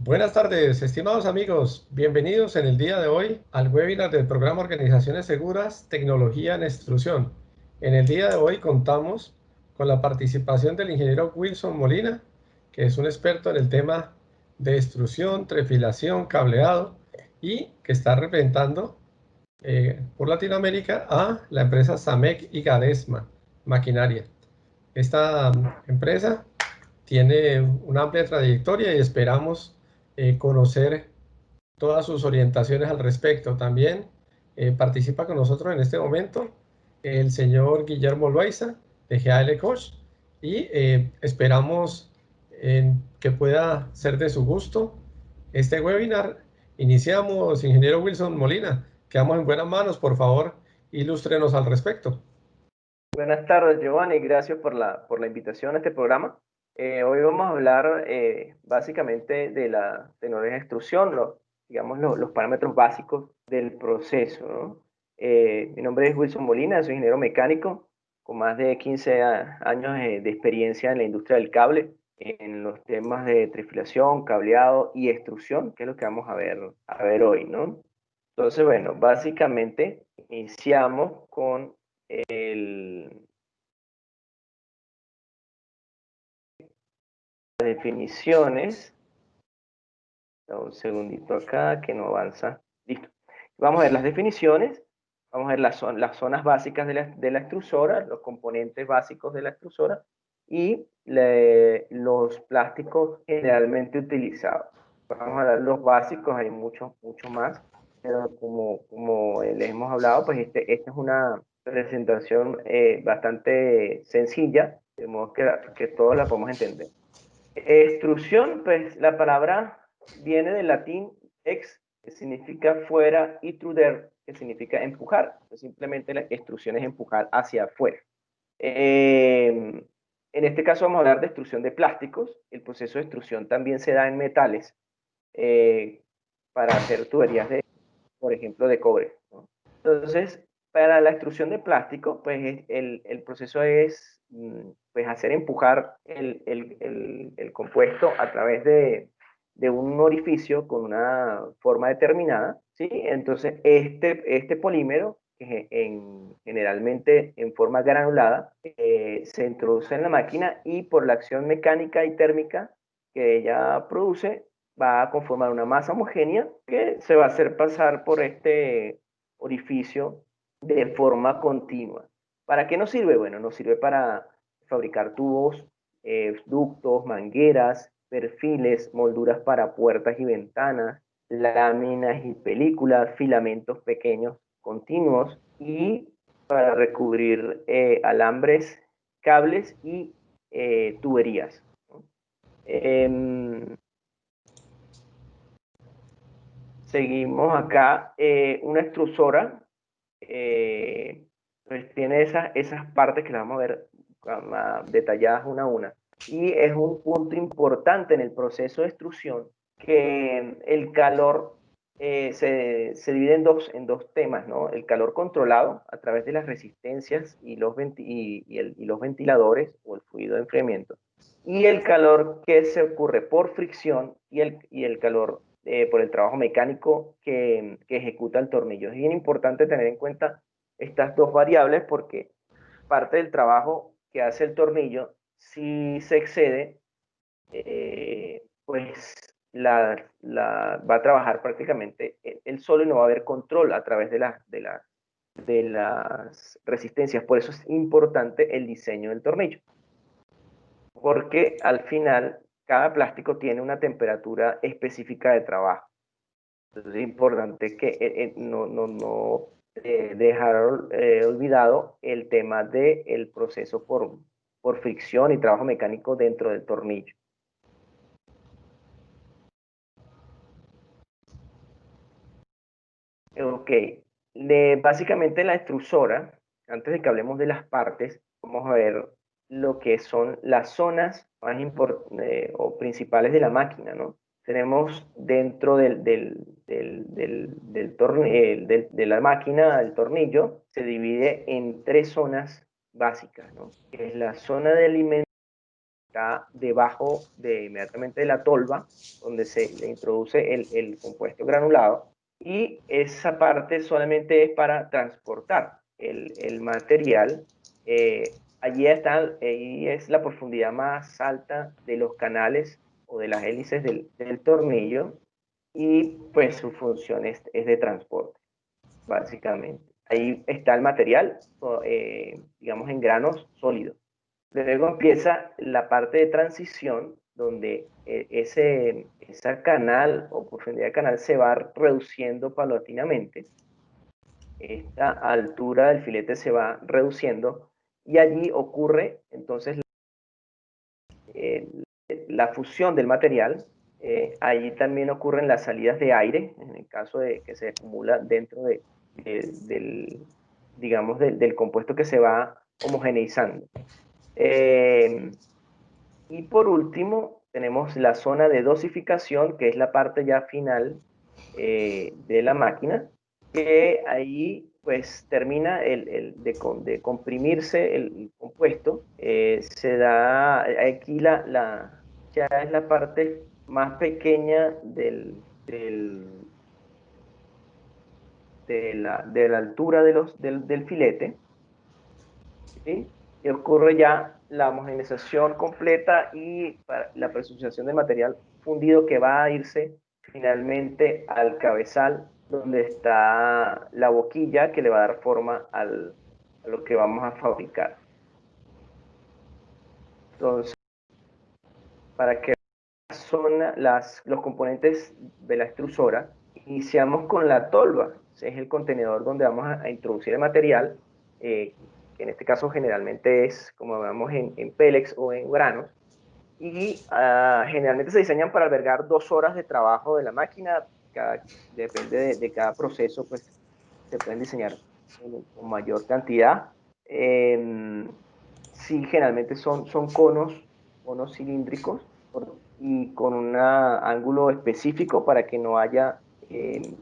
Buenas tardes, estimados amigos. Bienvenidos en el día de hoy al webinar del programa Organizaciones Seguras, Tecnología en Extrusión. En el día de hoy contamos con la participación del ingeniero Wilson Molina, que es un experto en el tema de extrusión, trefilación, cableado y que está representando por Latinoamérica a la empresa Samec y Gadesma Maquinaria. Esta empresa tiene una amplia trayectoria y esperamos conocer todas sus orientaciones al respecto. También participa con nosotros en este momento el señor Guillermo Loaiza de GAL Coach y esperamos que pueda ser de su gusto este webinar. Iniciamos, ingeniero Wilson Molina. Quedamos en buenas manos, por favor, ilústrenos al respecto. Buenas tardes, Giovanni. Gracias por la invitación a este programa. Hoy vamos a hablar básicamente de la tecnología de extrusión, digamos los parámetros básicos del proceso, ¿no? Mi nombre es Wilson Molina, soy ingeniero mecánico con más de 15 años de experiencia en la industria del cable, en los temas de trifilación, cableado y extrusión, que es lo que vamos a ver hoy, ¿no? Entonces, bueno, básicamente iniciamos con definiciones. Un segundito acá que no avanza. Listo. Vamos a ver las definiciones. Vamos a ver las zonas básicas de la extrusora, los componentes básicos de la extrusora y los plásticos generalmente utilizados. Vamos a ver los básicos, hay mucho más, pero como les hemos hablado, pues esta es una presentación bastante sencilla, de modo que todos la podemos entender. Extrusión, pues la palabra viene del latín ex, que significa fuera, y truder, que significa empujar. Pues simplemente la extrusión es empujar hacia afuera. En este caso vamos a hablar de extrusión de plásticos. El proceso de extrusión también se da en metales para hacer tuberías, por ejemplo, de cobre, ¿no? Entonces, para la extrusión de plástico, pues el proceso es pues, hacer empujar el compuesto a través de un orificio con una forma determinada, ¿sí? Entonces, este polímero, generalmente en forma granulada, se introduce en la máquina y por la acción mecánica y térmica que ella produce, va a conformar una masa homogénea que se va a hacer pasar por este orificio de forma continua. ¿Para qué nos sirve? Bueno, nos sirve para fabricar tubos, ductos, mangueras, perfiles, molduras para puertas y ventanas, láminas y películas, filamentos pequeños continuos y para recubrir alambres, cables y tuberías, ¿no? Seguimos acá, una extrusora, pues tiene esas partes que las vamos a ver detalladas una a una. Y es un punto importante en el proceso de extrusión que el calor se divide en dos temas, ¿no? El calor controlado a través de las resistencias y los ventiladores o el fluido de enfriamiento. Y el calor que se ocurre por fricción y el calor por el trabajo mecánico que ejecuta el tornillo. Es bien importante tener en cuenta estas dos variables porque parte del trabajo que hace el tornillo, si se excede, pues va a trabajar prácticamente él solo y no va a haber control a través de las resistencias. Por eso es importante el diseño del tornillo, porque al final cada plástico tiene una temperatura específica de trabajo. Entonces es importante que no dejar olvidado el tema del proceso por fricción y trabajo mecánico dentro del tornillo. Ok, básicamente la extrusora, antes de que hablemos de las partes, vamos a ver lo que son las zonas más o principales de la máquina, ¿no? Tenemos dentro de la máquina, el tornillo, se divide en tres zonas básicas, ¿no? Que es la zona de alimentación, está debajo inmediatamente de la tolva, donde se le introduce el compuesto granulado, y esa parte solamente es para transportar el material. Allí es la profundidad más alta de los canales o de las hélices del tornillo, y pues su función es de transporte, básicamente. Ahí está el material, digamos, en granos sólidos. Luego empieza la parte de transición, donde esa canal o profundidad de canal se va reduciendo paulatinamente. Esta altura del filete se va reduciendo, y allí ocurre entonces la fusión del material. Allí también ocurren las salidas de aire, en el caso de que se acumula dentro digamos, del compuesto que se va homogeneizando. Y por último, tenemos la zona de dosificación, que es la parte ya final de la máquina, que ahí pues termina de comprimirse el compuesto. Se da aquí ya es la parte más pequeña de la altura del filete, ¿sí? Y ocurre ya la homogeneización completa y la presurización del material fundido, que va a irse finalmente al cabezal, donde está la boquilla que le va a dar forma a lo que vamos a fabricar. Entonces, para que los componentes de la extrusora, iniciamos con la tolva. Ese es el contenedor donde vamos a introducir el material, que en este caso generalmente es, como vemos, en pélex o en granos, y generalmente se diseñan para albergar 2 horas de trabajo de la máquina. Depende de cada proceso, pues se pueden diseñar con mayor cantidad. Sí, generalmente son conos cilíndricos, y con un ángulo específico para que no haya,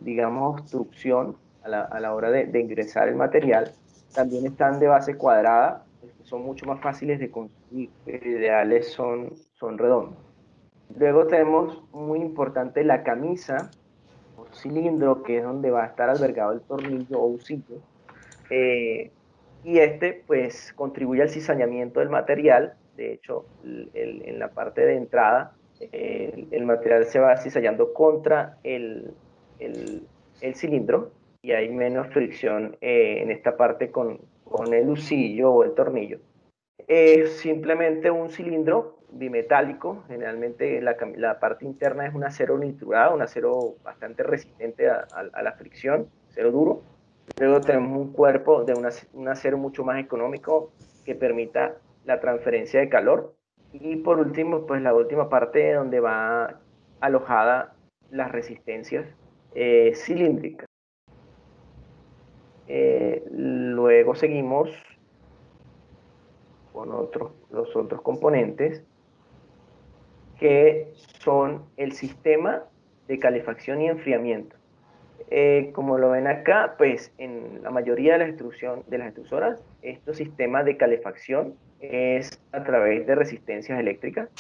digamos, obstrucción a la hora de ingresar el material. También están de base cuadrada, son mucho más fáciles de construir, pero ideales son redondos. Luego tenemos, muy importante, la camisa o cilindro, que es donde va a estar albergado el tornillo o usillo. Y pues contribuye al cizañamiento del material. De hecho, en la parte de entrada, el material se va cizallando contra el cilindro, y hay menos fricción en esta parte con el usillo o el tornillo. Es simplemente un cilindro bimetálico. Generalmente la parte interna es un acero nitrurado, un acero bastante resistente a la fricción, acero duro. Luego tenemos un cuerpo de un acero mucho más económico, que permita la transferencia de calor. Y por último, pues la última parte, donde va alojada las resistencias cilíndricas. Luego seguimos con los otros componentes, que son el sistema de calefacción y enfriamiento. Como lo ven acá, pues en la mayoría de las extrusoras, estos sistemas de calefacción es a través de resistencias eléctricas,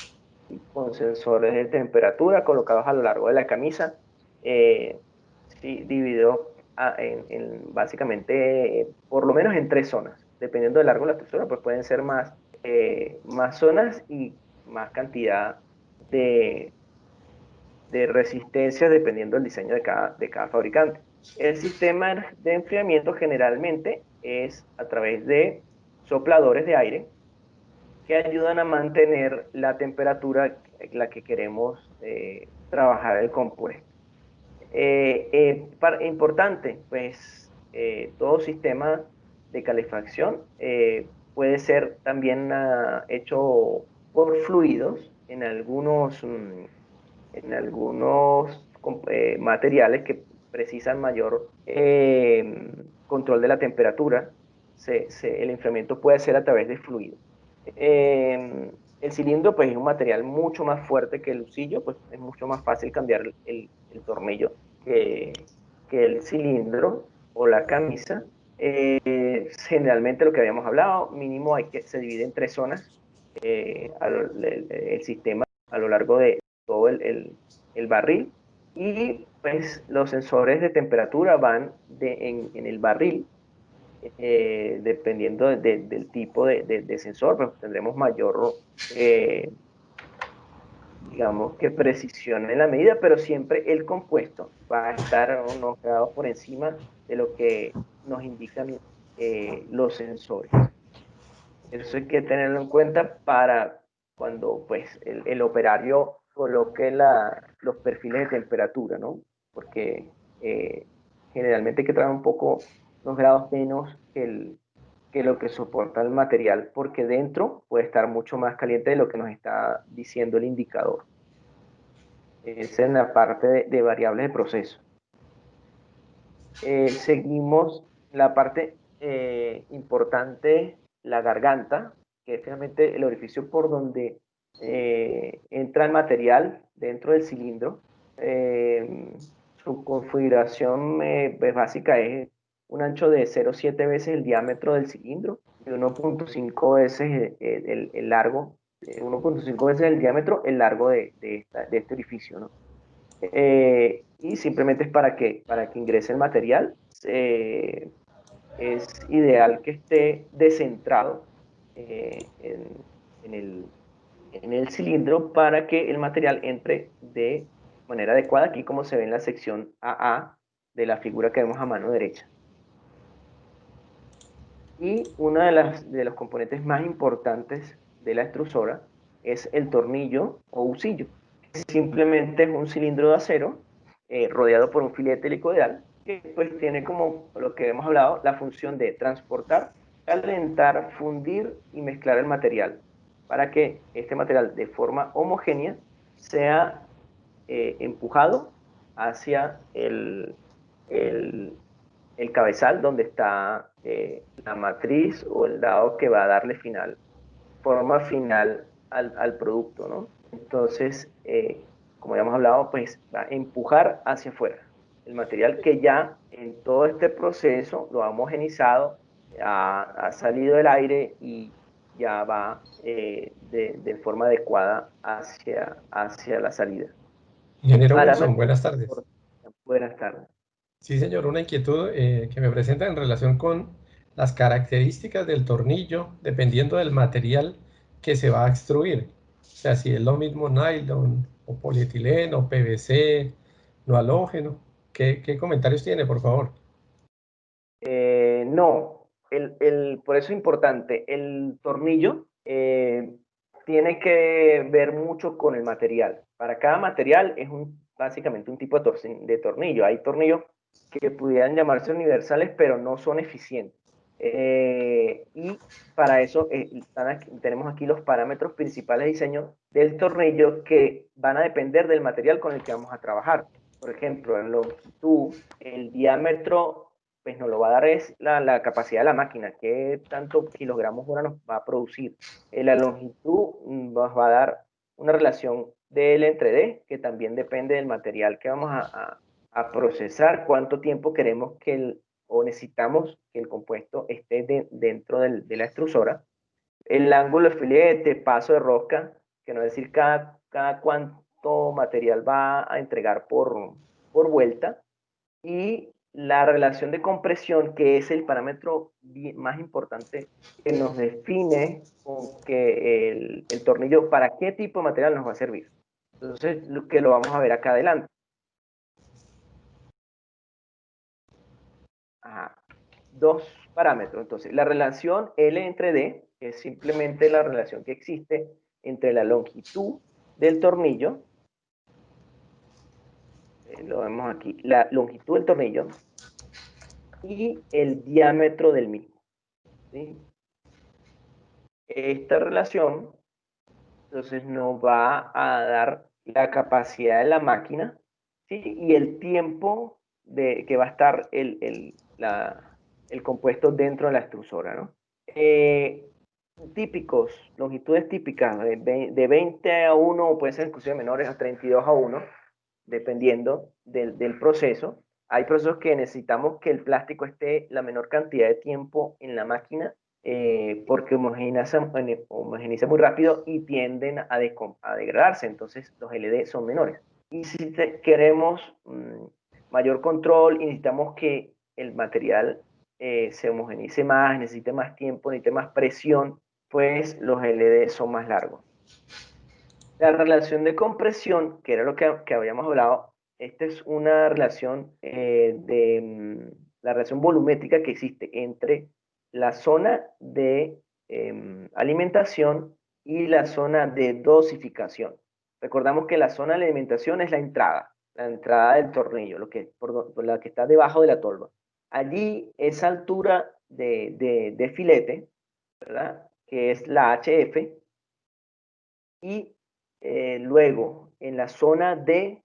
con sensores de temperatura colocados a lo largo de la camisa, sí, dividido básicamente, por lo menos en 3 zonas. Dependiendo del largo de la extrusora, pues pueden ser más zonas y más cantidad de resistencia, dependiendo del diseño de cada fabricante. El sistema de enfriamiento generalmente es a través de sopladores de aire, que ayudan a mantener la temperatura en la que queremos trabajar el compuesto. Importante, pues todo sistema de calefacción puede ser también hecho por fluidos en algunos materiales que precisan mayor control de la temperatura. El enfriamiento puede ser a través de fluidos. El cilindro, pues, es un material mucho más fuerte que el usillo, pues es mucho más fácil cambiar el tornillo que el cilindro o la camisa. Generalmente, lo que habíamos hablado, mínimo se divide en 3 zonas. el sistema a lo largo de todo el barril, y pues los sensores de temperatura van en el barril, dependiendo del tipo de sensor, pues tendremos mayor, digamos que precisión en la medida, pero siempre el compuesto va a estar unos grados por encima de lo que nos indican los sensores. Eso hay que tenerlo en cuenta para cuando pues el operario coloque los perfiles de temperatura, ¿no? Porque generalmente hay que traer un poco los grados menos que lo que soporta el material, porque dentro puede estar mucho más caliente de lo que nos está diciendo el indicador. Esa es la parte de variables de proceso. Seguimos la parte importante, la garganta, que es finalmente el orificio por donde entra el material dentro del cilindro. Su configuración básica es un ancho de 0,7 veces el diámetro del cilindro y 1,5 veces el largo, 1,5 veces el diámetro, el largo de este orificio, ¿no? Y simplemente es para que ingrese el material. Es ideal que esté descentrado en el cilindro para que el material entre de manera adecuada, aquí como se ve en la sección AA de la figura que vemos a mano derecha. Y uno de los componentes más importantes de la extrusora es el tornillo o husillo. Simplemente es un cilindro de acero rodeado por un filete helicoidal que pues tiene, como lo que hemos hablado, la función de transportar, calentar, fundir y mezclar el material para que este material de forma homogénea sea empujado hacia el cabezal donde está la matriz o el dado que va a darle forma final al producto, ¿no? Entonces, como ya hemos hablado, pues va a empujar hacia afuera el material que ya en todo este proceso lo ha homogenizado, ha salido del aire y ya va de forma adecuada hacia la salida. Ingeniero Wilson, Parámetros. buenas tardes. Buenas tardes. Sí, señor, una inquietud que me presenta en relación con las características del tornillo, dependiendo del material que se va a extruir. O sea, si es lo mismo nylon o polietileno, o PVC, no halógeno. ¿Qué comentarios tiene, por favor? No, por eso es importante, el tornillo tiene que ver mucho con el material. Para cada material es básicamente un tipo de tornillo. Hay tornillos que pudieran llamarse universales, pero no son eficientes. Y para eso tenemos aquí los parámetros principales de diseño del tornillo que van a depender del material con el que vamos a trabajar. Por ejemplo, en longitud, el diámetro pues nos lo va a dar es la capacidad de la máquina, qué tanto kilogramos hora nos va a producir. La longitud nos va a dar una relación de L entre D, que también depende del material que vamos a procesar, cuánto tiempo queremos o necesitamos que el compuesto esté dentro de la extrusora. El ángulo de filete, paso de rosca, que no es decir cada cuánto material va a entregar por vuelta, y la relación de compresión, que es el parámetro más importante que nos define con que el tornillo, para qué tipo de material nos va a servir. Entonces, que lo vamos a ver acá adelante. Ajá. Dos parámetros. Entonces, la relación L entre D, que es simplemente la relación que existe entre la longitud del tornillo, lo vemos aquí, la longitud del tornillo y el diámetro del mismo, ¿sí? Esta relación, entonces, nos va a dar la capacidad de la máquina, ¿sí? Y el tiempo que va a estar el compuesto dentro de la extrusora, ¿no? Típicos, longitudes típicas, de 20 a 1, o puede ser inclusive menores, a 32 a 1, dependiendo del proceso. Hay procesos que necesitamos que el plástico esté la menor cantidad de tiempo en la máquina porque homogeneiza muy rápido y tienden a degradarse, entonces los LD son menores. Y si queremos mayor control y necesitamos que el material se homogeneice más, necesite más tiempo, necesite más presión, pues los LD son más largos. La relación de compresión, que era lo que habíamos hablado, esta es una relación la relación volumétrica que existe entre la zona de alimentación y la zona de dosificación. Recordamos que la zona de alimentación es la entrada del tornillo, por la que está debajo de la tolva. Allí, esa altura de filete, ¿verdad? Que es la HF, y luego en la zona de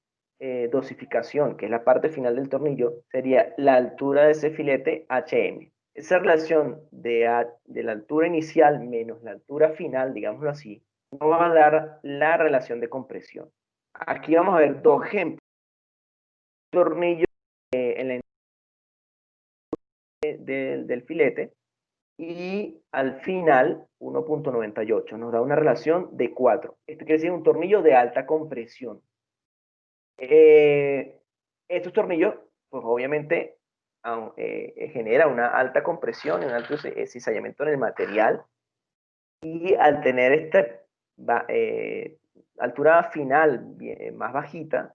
dosificación, que es la parte final del tornillo, sería la altura de ese filete HM. Esa relación de la altura inicial menos la altura final, digámoslo así, nos va a dar la relación de compresión. Aquí vamos a ver dos ejemplos. Tornillo en la del filete, y al final 1.98 nos da una relación de 4. Esto quiere decir un tornillo de alta compresión. Estos tornillos, pues obviamente genera una alta compresión, un alto cizallamiento en el material, y al tener esta altura final más bajita,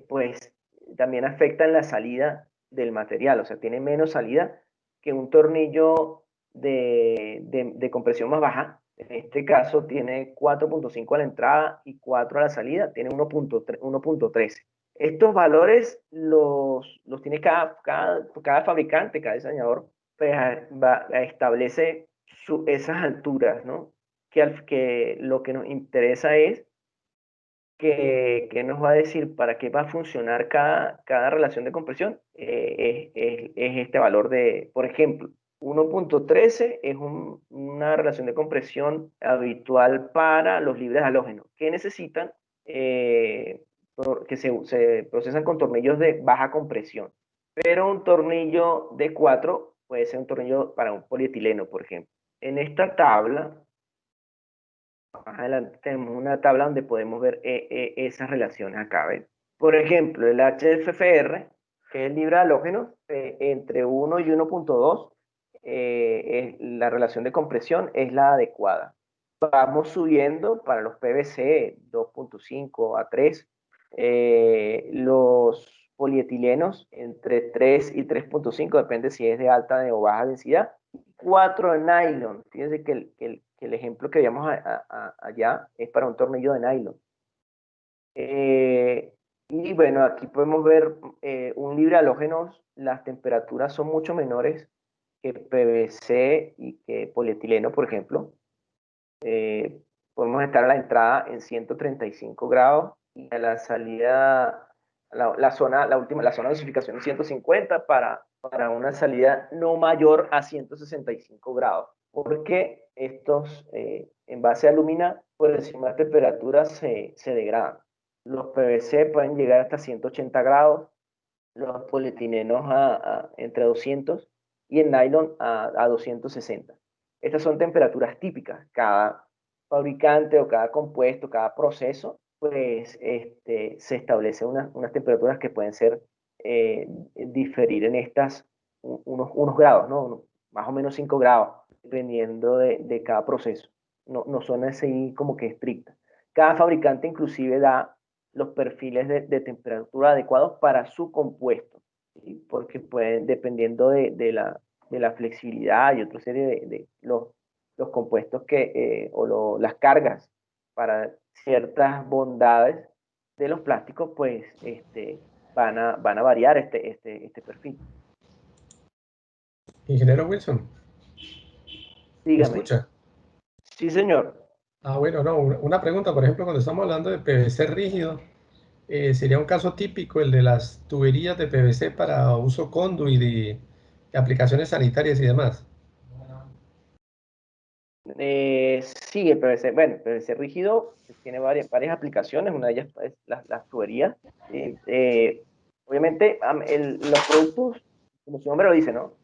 pues también afecta en la salida del material, o sea, tiene menos salida que un tornillo de compresión más baja. En este caso tiene 4.5 a la entrada y 4 a la salida, tiene 1.13. Estos valores los tiene cada fabricante, cada diseñador, pues, establece esas alturas, ¿no? Que lo que nos interesa es que nos va a decir para qué va a funcionar cada relación de compresión. Es este valor de, por ejemplo, 1.13 es una relación de compresión habitual para los libres de halógeno, que necesitan que se procesan con tornillos de baja compresión. Pero un tornillo de 4 puede ser un tornillo para un polietileno, por ejemplo. En esta tabla, más adelante tenemos una tabla donde podemos ver esas relaciones acá, ¿ven? Por ejemplo, el HFFR, que es el libre de halógenos, entre 1 y 1.2, la relación de compresión es la adecuada. Vamos subiendo para los PVC 2.5 a 3, los polietilenos entre 3 y 3.5, depende si es de alta o baja densidad. 4 nylon, fíjense que el ejemplo que veíamos allá es para un tornillo de nylon. Y bueno, aquí podemos ver un libre halógenos, las temperaturas son mucho menores que PVC y que polietileno, por ejemplo. Podemos estar a la entrada en 135 grados y a la salida, la zona de dosificación en 150 para una salida no mayor a 165 grados. Porque estos, en base a alumina, por encima de temperatura se degradan. Los PVC pueden llegar hasta 180 grados, los polietilenos entre 200 y el nylon a 260. Estas son temperaturas típicas. Cada fabricante o cada compuesto, cada proceso, pues se establecen unas temperaturas que pueden ser diferir en estas unos grados, ¿no? Más o menos 5 grados, dependiendo de cada proceso. No son así como que estrictas. Cada fabricante inclusive da los perfiles de temperatura adecuados para su compuesto, ¿sí? Porque pueden, dependiendo de la flexibilidad y otra serie de los compuestos las cargas para ciertas bondades de los plásticos, pues van a variar este perfil. Ingeniero Wilson, ¿me Dígame. escucha? Sí, señor. Ah, bueno, no, una pregunta, por ejemplo, cuando estamos hablando de PVC rígido, sería un caso típico el de las tuberías de PVC para uso conduit y aplicaciones sanitarias y demás. Sí, el PVC, bueno, el PVC rígido tiene varias aplicaciones, una de ellas es las tuberías. Obviamente, los productos, como su nombre lo dice, ¿no?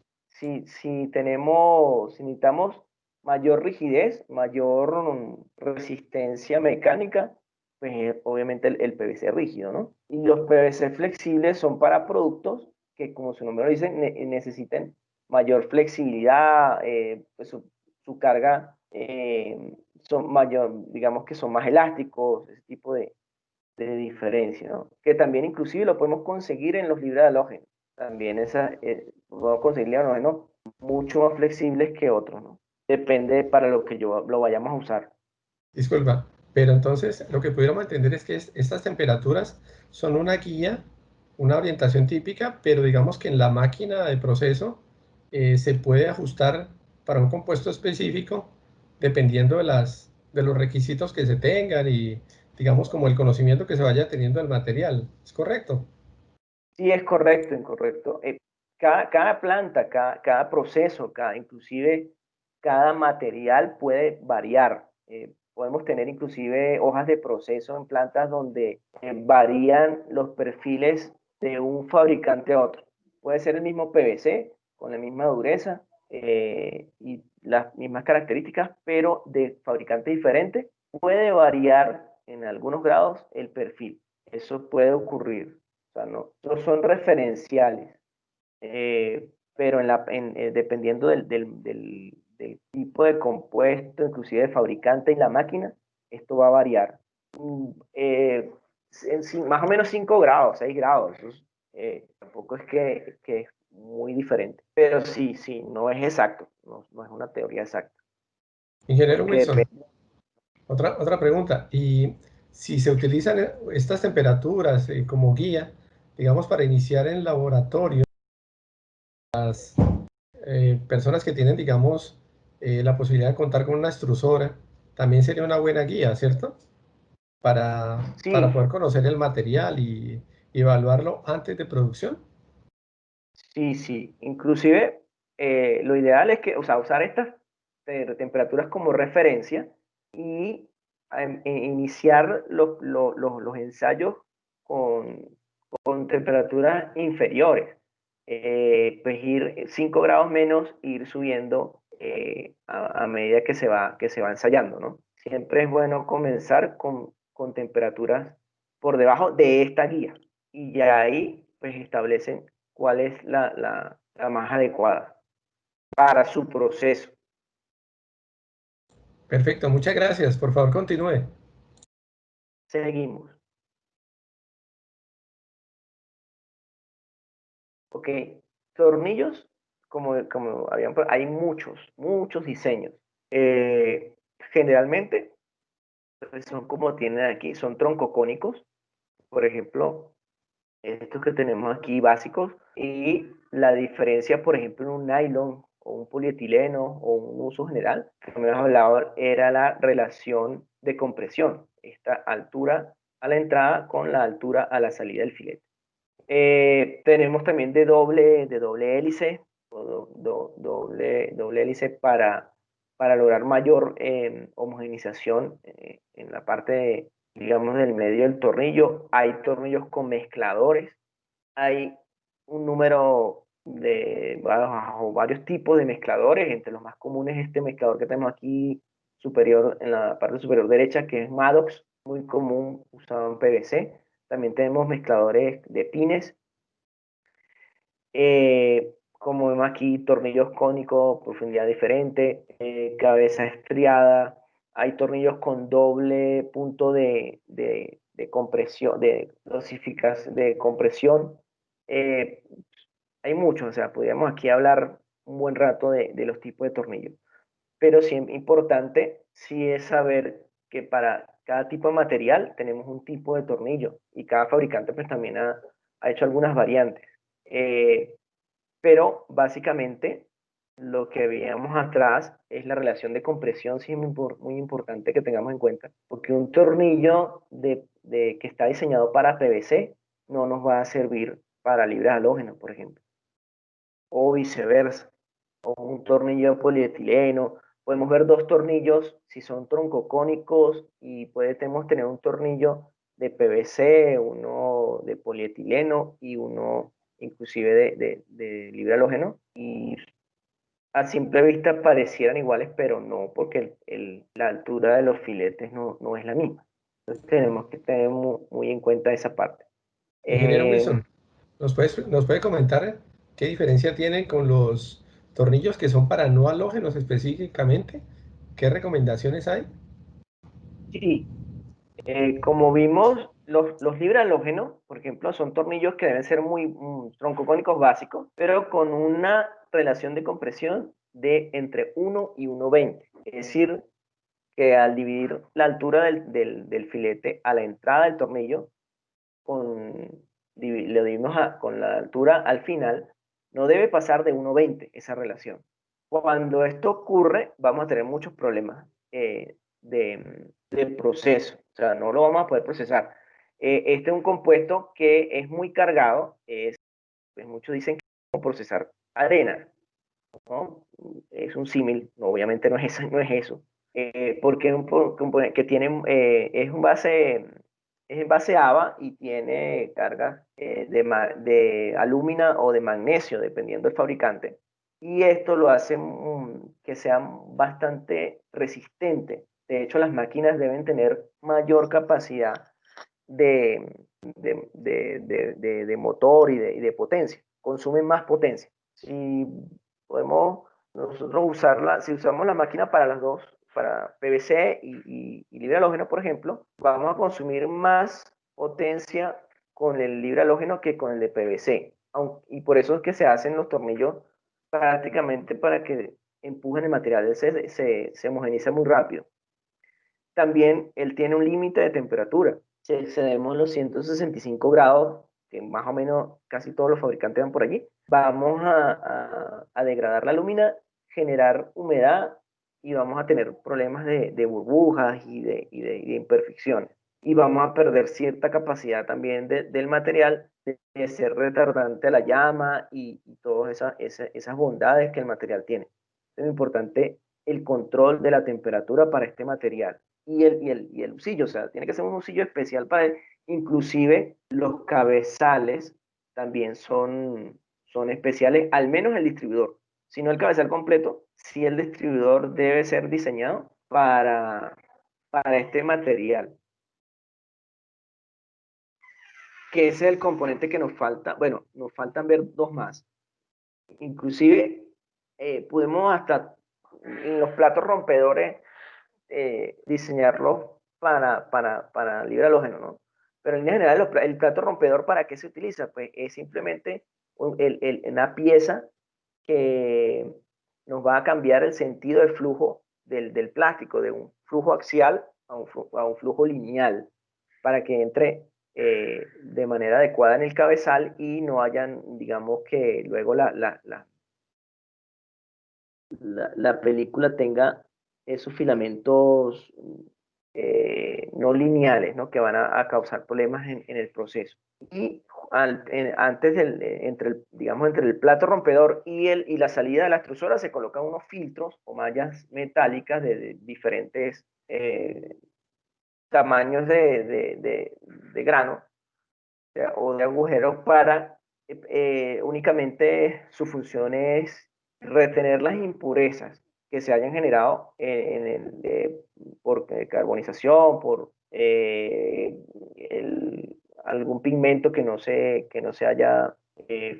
si necesitamos mayor rigidez, mayor resistencia mecánica, pues obviamente el PVC rígido, ¿no? Y los PVC flexibles son para productos que, como su nombre lo dice, necesiten mayor flexibilidad, pues su carga son mayor, digamos que son más elásticos, ese tipo de diferencia, ¿no? Que también inclusive lo podemos conseguir en los libres de halógeno. También podemos conseguir libres de halógeno mucho más flexibles que otros, ¿no? Depende para lo que lo vayamos a usar. Disculpa, pero entonces lo que pudiéramos entender es que estas temperaturas son una guía, una orientación típica, pero digamos que en la máquina de proceso se puede ajustar para un compuesto específico dependiendo de los requisitos que se tengan y digamos como el conocimiento que se vaya teniendo del material. ¿Es correcto? Sí, es correcto, incorrecto. Cada planta, cada proceso, inclusive cada material puede variar. Podemos tener inclusive hojas de proceso en plantas donde varían los perfiles de un fabricante a otro. Puede ser el mismo PVC con la misma dureza y las mismas características, pero de fabricante diferente puede variar en algunos grados el perfil. Eso puede ocurrir. O sea, no son referenciales, pero dependiendo del tipo de compuesto, inclusive de fabricante y la máquina, esto va a variar. Más o menos 5 grados, 6 grados. Tampoco es que es muy diferente. Pero sí, no es exacto, no es una teoría exacta. Ingeniero Porque Wilson, depende. otra pregunta. Y si se utilizan estas temperaturas como guía, digamos, para iniciar en laboratorio, personas que tienen, digamos, la posibilidad de contar con una extrusora, también sería una buena guía, ¿cierto? Para Sí, poder conocer el material y evaluarlo antes de producción. sí. Inclusive, lo ideal es que, o sea, usar estas temperaturas como referencia y iniciar los ensayos con, con temperaturas inferiores. Pues ir 5 grados menos, ir subiendo a medida que se va ensayando, ¿no? Siempre es bueno comenzar con temperaturas por debajo de esta guía. Y ya ahí, pues establecen cuál es la más adecuada para su proceso. Perfecto, muchas gracias. Por favor, continúe. Seguimos. Ok, tornillos, como hay muchos diseños. Generalmente pues, son como tienen aquí, son troncocónicos. Por ejemplo, estos que tenemos aquí básicos. Y la diferencia, por ejemplo, en un nylon o un polietileno o un uso general, que me has hablado, era la relación de compresión. Esta altura a la entrada con la altura a la salida del filete. Tenemos también de doble hélice, o doble hélice para lograr mayor homogeneización en la parte, digamos, del medio del tornillo. Hay tornillos con mezcladores, hay un número o varios tipos de mezcladores. Entre los más comunes, este mezclador que tenemos aquí superior, en la parte superior derecha, que es Maddox, muy común, usado en PVC. También tenemos mezcladores de pines, como vemos aquí, tornillos cónicos, profundidad diferente, cabeza estriada. Hay tornillos con doble punto de compresión, de compresión. Eh, Hay muchos, o sea, podríamos aquí hablar un buen rato de los tipos de tornillos. Pero sí importante sí es saber que para cada tipo de material tenemos un tipo de tornillo y cada fabricante pues también ha hecho algunas variantes. Eh, pero básicamente lo que veíamos atrás es la relación de compresión, sí es muy importante que tengamos en cuenta, porque un tornillo que está diseñado para PVC no nos va a servir para libres halógenos, por ejemplo, o viceversa, o un tornillo de polietileno. Podemos ver dos tornillos si son troncocónicos y podemos tener un tornillo de PVC, uno de polietileno y uno inclusive de libre halógeno, y A simple vista parecieran iguales, pero no, porque la altura de los filetes no es la misma. Entonces tenemos que tener muy en cuenta esa parte. Ingeniero Eh, Wilson, nos puede comentar qué diferencia tienen con los tornillos que son para no halógenos específicamente? ¿Qué recomendaciones hay? sí, como vimos, los libre-halógenos, por ejemplo, son tornillos que deben ser muy troncocónicos básicos, pero con una relación de compresión de entre 1 y 1,20. Es decir, que al dividir la altura del filete a la entrada del tornillo, lo dividimos con la altura al final, no debe pasar de 1,20 esa relación. Cuando esto ocurre, vamos a tener muchos problemas del proceso, o sea, no lo vamos a poder procesar. Este es un compuesto que es muy cargado, pues muchos dicen que es como procesar arena, ¿no? Es un símil, no, obviamente no es eso, no es eso, porque es un componente que tiene, es en base ABA y tiene cargas de alúmina o de magnesio, dependiendo del fabricante. Y esto lo hace que sea bastante resistente. De hecho, las máquinas deben tener mayor capacidad de motor y de potencia. Consumen más potencia. Si podemos nosotros usarla, si usamos la máquina para las dos, para PVC y libre halógeno, por ejemplo, vamos a consumir más potencia con el libre halógeno que con el de PVC. Y por eso es que se hacen los tornillos prácticamente para que empujen el material, se homogeniza muy rápido. También él tiene un límite de temperatura. Si excedemos los 165 grados, que más o menos casi todos los fabricantes van por allí, vamos a degradar la alúmina, generar humedad y vamos a tener problemas de burbujas y de imperfecciones. Y vamos a perder cierta capacidad también del material de ser retardante a la llama y todas esas bondades que el material tiene. Es importante el control de la temperatura para este material y el usillo, o sea, tiene que ser un usillo especial para él. Inclusive los cabezales también son especiales, al menos el distribuidor. Si no el cabezal completo, si el distribuidor debe ser diseñado para este material, que ese es el componente que nos falta. Bueno, nos faltan ver dos más. Inclusive podemos hasta en los platos rompedores diseñarlo para libre halógeno, ¿no? Pero en general, el plato rompedor, ¿para qué se utiliza? Pues es simplemente una pieza que nos va a cambiar el sentido del flujo del plástico, de un flujo axial a un flujo lineal, para que entre de manera adecuada en el cabezal y no hayan, digamos, que luego la película tenga esos filamentos no lineales, ¿no? Que van a causar problemas en el proceso. Y antes digamos, entre el plato rompedor y la salida de la extrusora se colocan unos filtros o mallas metálicas de diferentes tamaños de grano, o de agujeros para únicamente su función es retener las impurezas que se hayan generado por carbonización, por algún pigmento que no se haya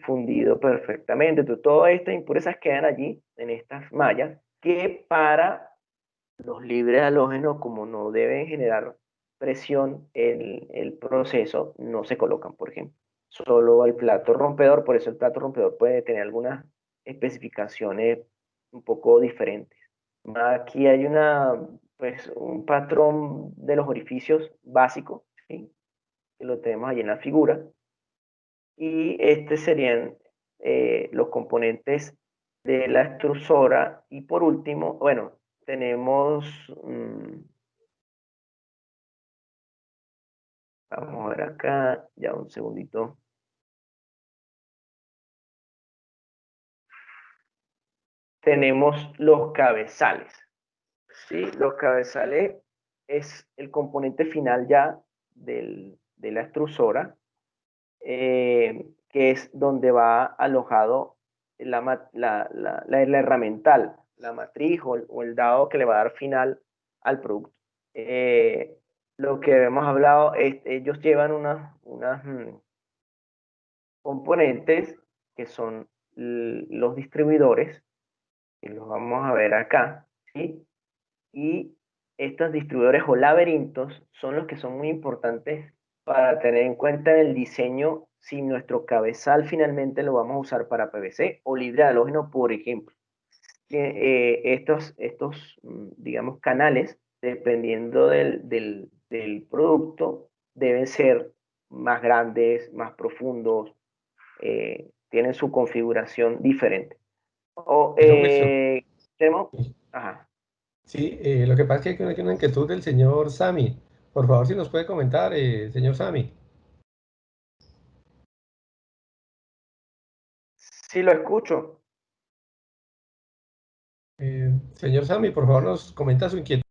fundido perfectamente. Entonces, todas estas impurezas quedan allí en estas mallas que para los libres halógenos, como no deben generar presión en el proceso, no se colocan, por ejemplo. Solo el plato rompedor, por eso el plato rompedor puede tener algunas especificaciones un poco diferentes. Aquí hay pues, un patrón de los orificios básico, ¿sí? Que lo tenemos ahí en la figura. Y serían los componentes de la extrusora. Y por último, bueno, tenemos, vamos a ver acá, ya un segundito. Tenemos los cabezales, ¿sí? Los cabezales es el componente final ya de la extrusora, que es donde va alojado la herramental, la matriz o el dado que le va a dar final al producto. Lo que hemos hablado es, ellos llevan unas componentes que son los distribuidores, y los vamos a ver acá, ¿sí? Y estos distribuidores o laberintos son los que son muy importantes para tener en cuenta en el diseño si nuestro cabezal finalmente lo vamos a usar para PVC o libre de halógeno, por ejemplo. Digamos, canales, dependiendo del producto, deben ser más grandes, más profundos, tienen su configuración diferente. Pero Wilson, Tenemos, ajá. sí, lo que pasa es que hay una inquietud del señor Sami. Por favor, si nos puede comentar, señor Sami. Sí, lo escucho. Señor Sami, por favor, nos comenta su inquietud.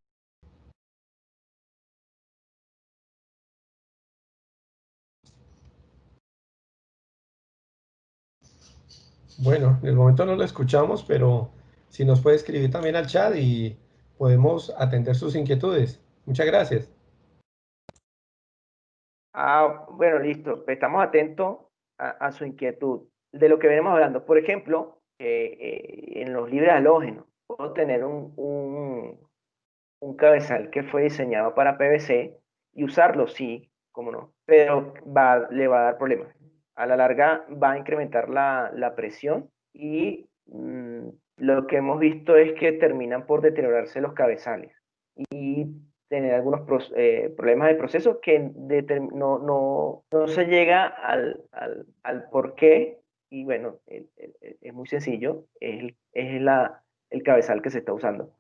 Bueno, en el momento no lo escuchamos, pero si nos puede escribir también al chat y podemos atender sus inquietudes. Muchas gracias. Bueno, listo. Estamos atentos a su inquietud. De lo que venimos hablando, por ejemplo, en los libres halógenos, puedo tener un cabezal que fue diseñado para PVC y usarlo, sí, cómo no, pero le va a dar problemas. A la larga va a incrementar la presión y lo que hemos visto es que terminan por deteriorarse los cabezales y tener algunos problemas de proceso que no se llega al por qué. Y bueno, es muy sencillo, el cabezal que se está usando.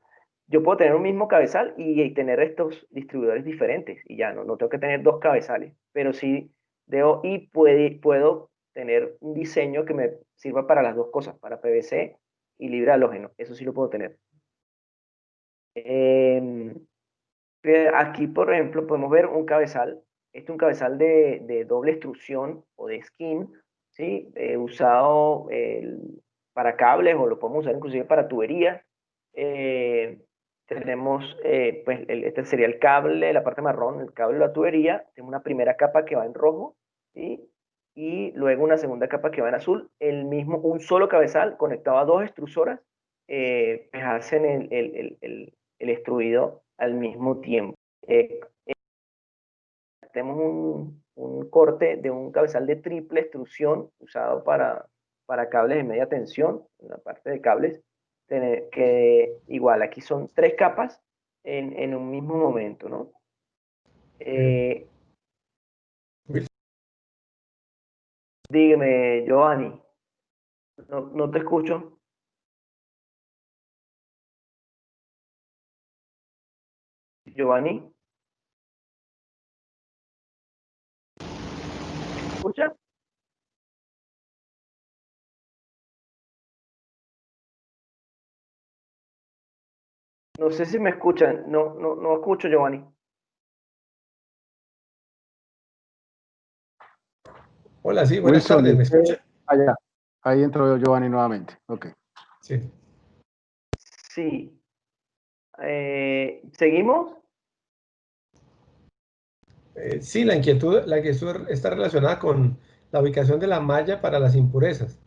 Yo puedo tener un mismo cabezal y tener estos distribuidores diferentes y ya no tengo que tener dos cabezales, pero sí puedo tener un diseño que me sirva para las dos cosas, para PVC y libre halógeno. Eso sí lo puedo tener. Aquí, por ejemplo, podemos ver un cabezal. Este es un cabezal de doble extrusión o de skin, ¿sí? Usado para cables o lo podemos usar inclusive para tuberías. Tenemos, pues, este sería el cable, la parte marrón, el cable de la tubería. Tenemos una primera capa que va en rojo, ¿sí? Y luego una segunda capa que va en azul. Un solo cabezal conectado a dos extrusoras, pues hacen el extruido al mismo tiempo. Tenemos un corte de un cabezal de triple extrusión usado para cables de media tensión, en la parte de cables, que igual aquí son tres capas en un mismo momento, ¿no? Wilson, Dígame, Giovanni, no te escucho. Giovanni, ¿escucha? No sé si me escuchan. No escucho, Giovanni. hola, sí, buenas Wilson, tardes, ¿me escucha? allá. Ahí entró Giovanni nuevamente. Ok. Sí. Sí. ¿Seguimos? Sí, la inquietud está relacionada con la ubicación de la malla para las impurezas.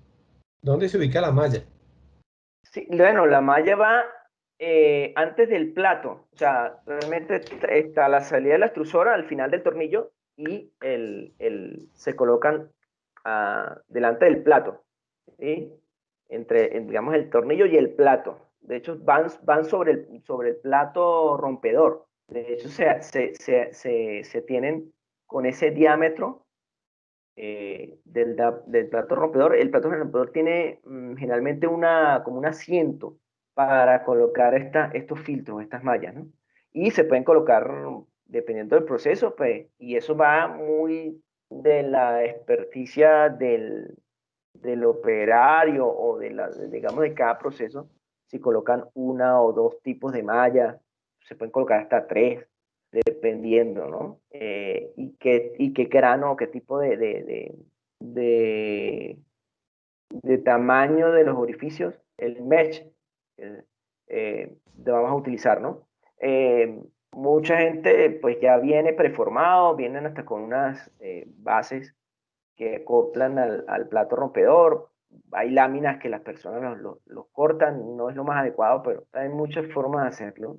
¿Dónde se ubica la malla? Sí, bueno, la malla va antes del plato. O sea, realmente está la salida de la extrusora al final del tornillo y se colocan delante del plato, ¿sí? Digamos, el tornillo y el plato. De hecho, van sobre el plato rompedor. De hecho, se tienen con ese diámetro del plato rompedor. El plato rompedor tiene generalmente como un asiento para colocar estos filtros, estas mallas, ¿no? Y se pueden colocar dependiendo del proceso, pues, y eso va muy de la experticia del operario o digamos, de cada proceso. Si colocan una o dos tipos de malla, se pueden colocar hasta tres, dependiendo, ¿no? Y qué grano, qué tipo de de tamaño de los orificios, el mesh lo vamos a utilizar, ¿no? Mucha gente pues ya viene preformado, vienen hasta con unas bases que acoplan al plato rompedor. Hay láminas que las personas los cortan, no es lo más adecuado, pero hay muchas formas de hacerlo,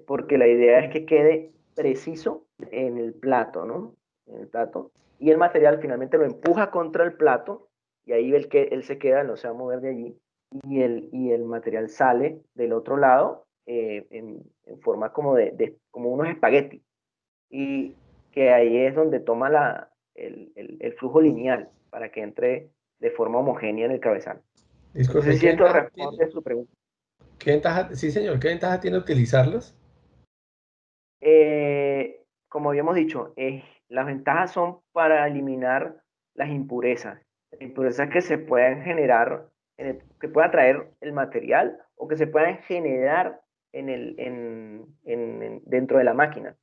porque la idea es que quede preciso en el plato, ¿no? En el plato. Y el material finalmente lo empuja contra el plato y ahí él se queda, no se va a mover de allí. Y el material sale del otro lado en forma como como unos espaguetis. Y que ahí es donde toma el flujo lineal para que entre de forma homogénea en el cabezal. No sé Disculpe, si ¿qué esto ventaja tiene? responde a su pregunta. ¿Qué ventaja, sí, señor, qué ventaja tiene utilizarlos? Como habíamos dicho, las ventajas son para eliminar las impurezas que se puedan generar, que pueda traer el material o que se puedan generar dentro de la máquina.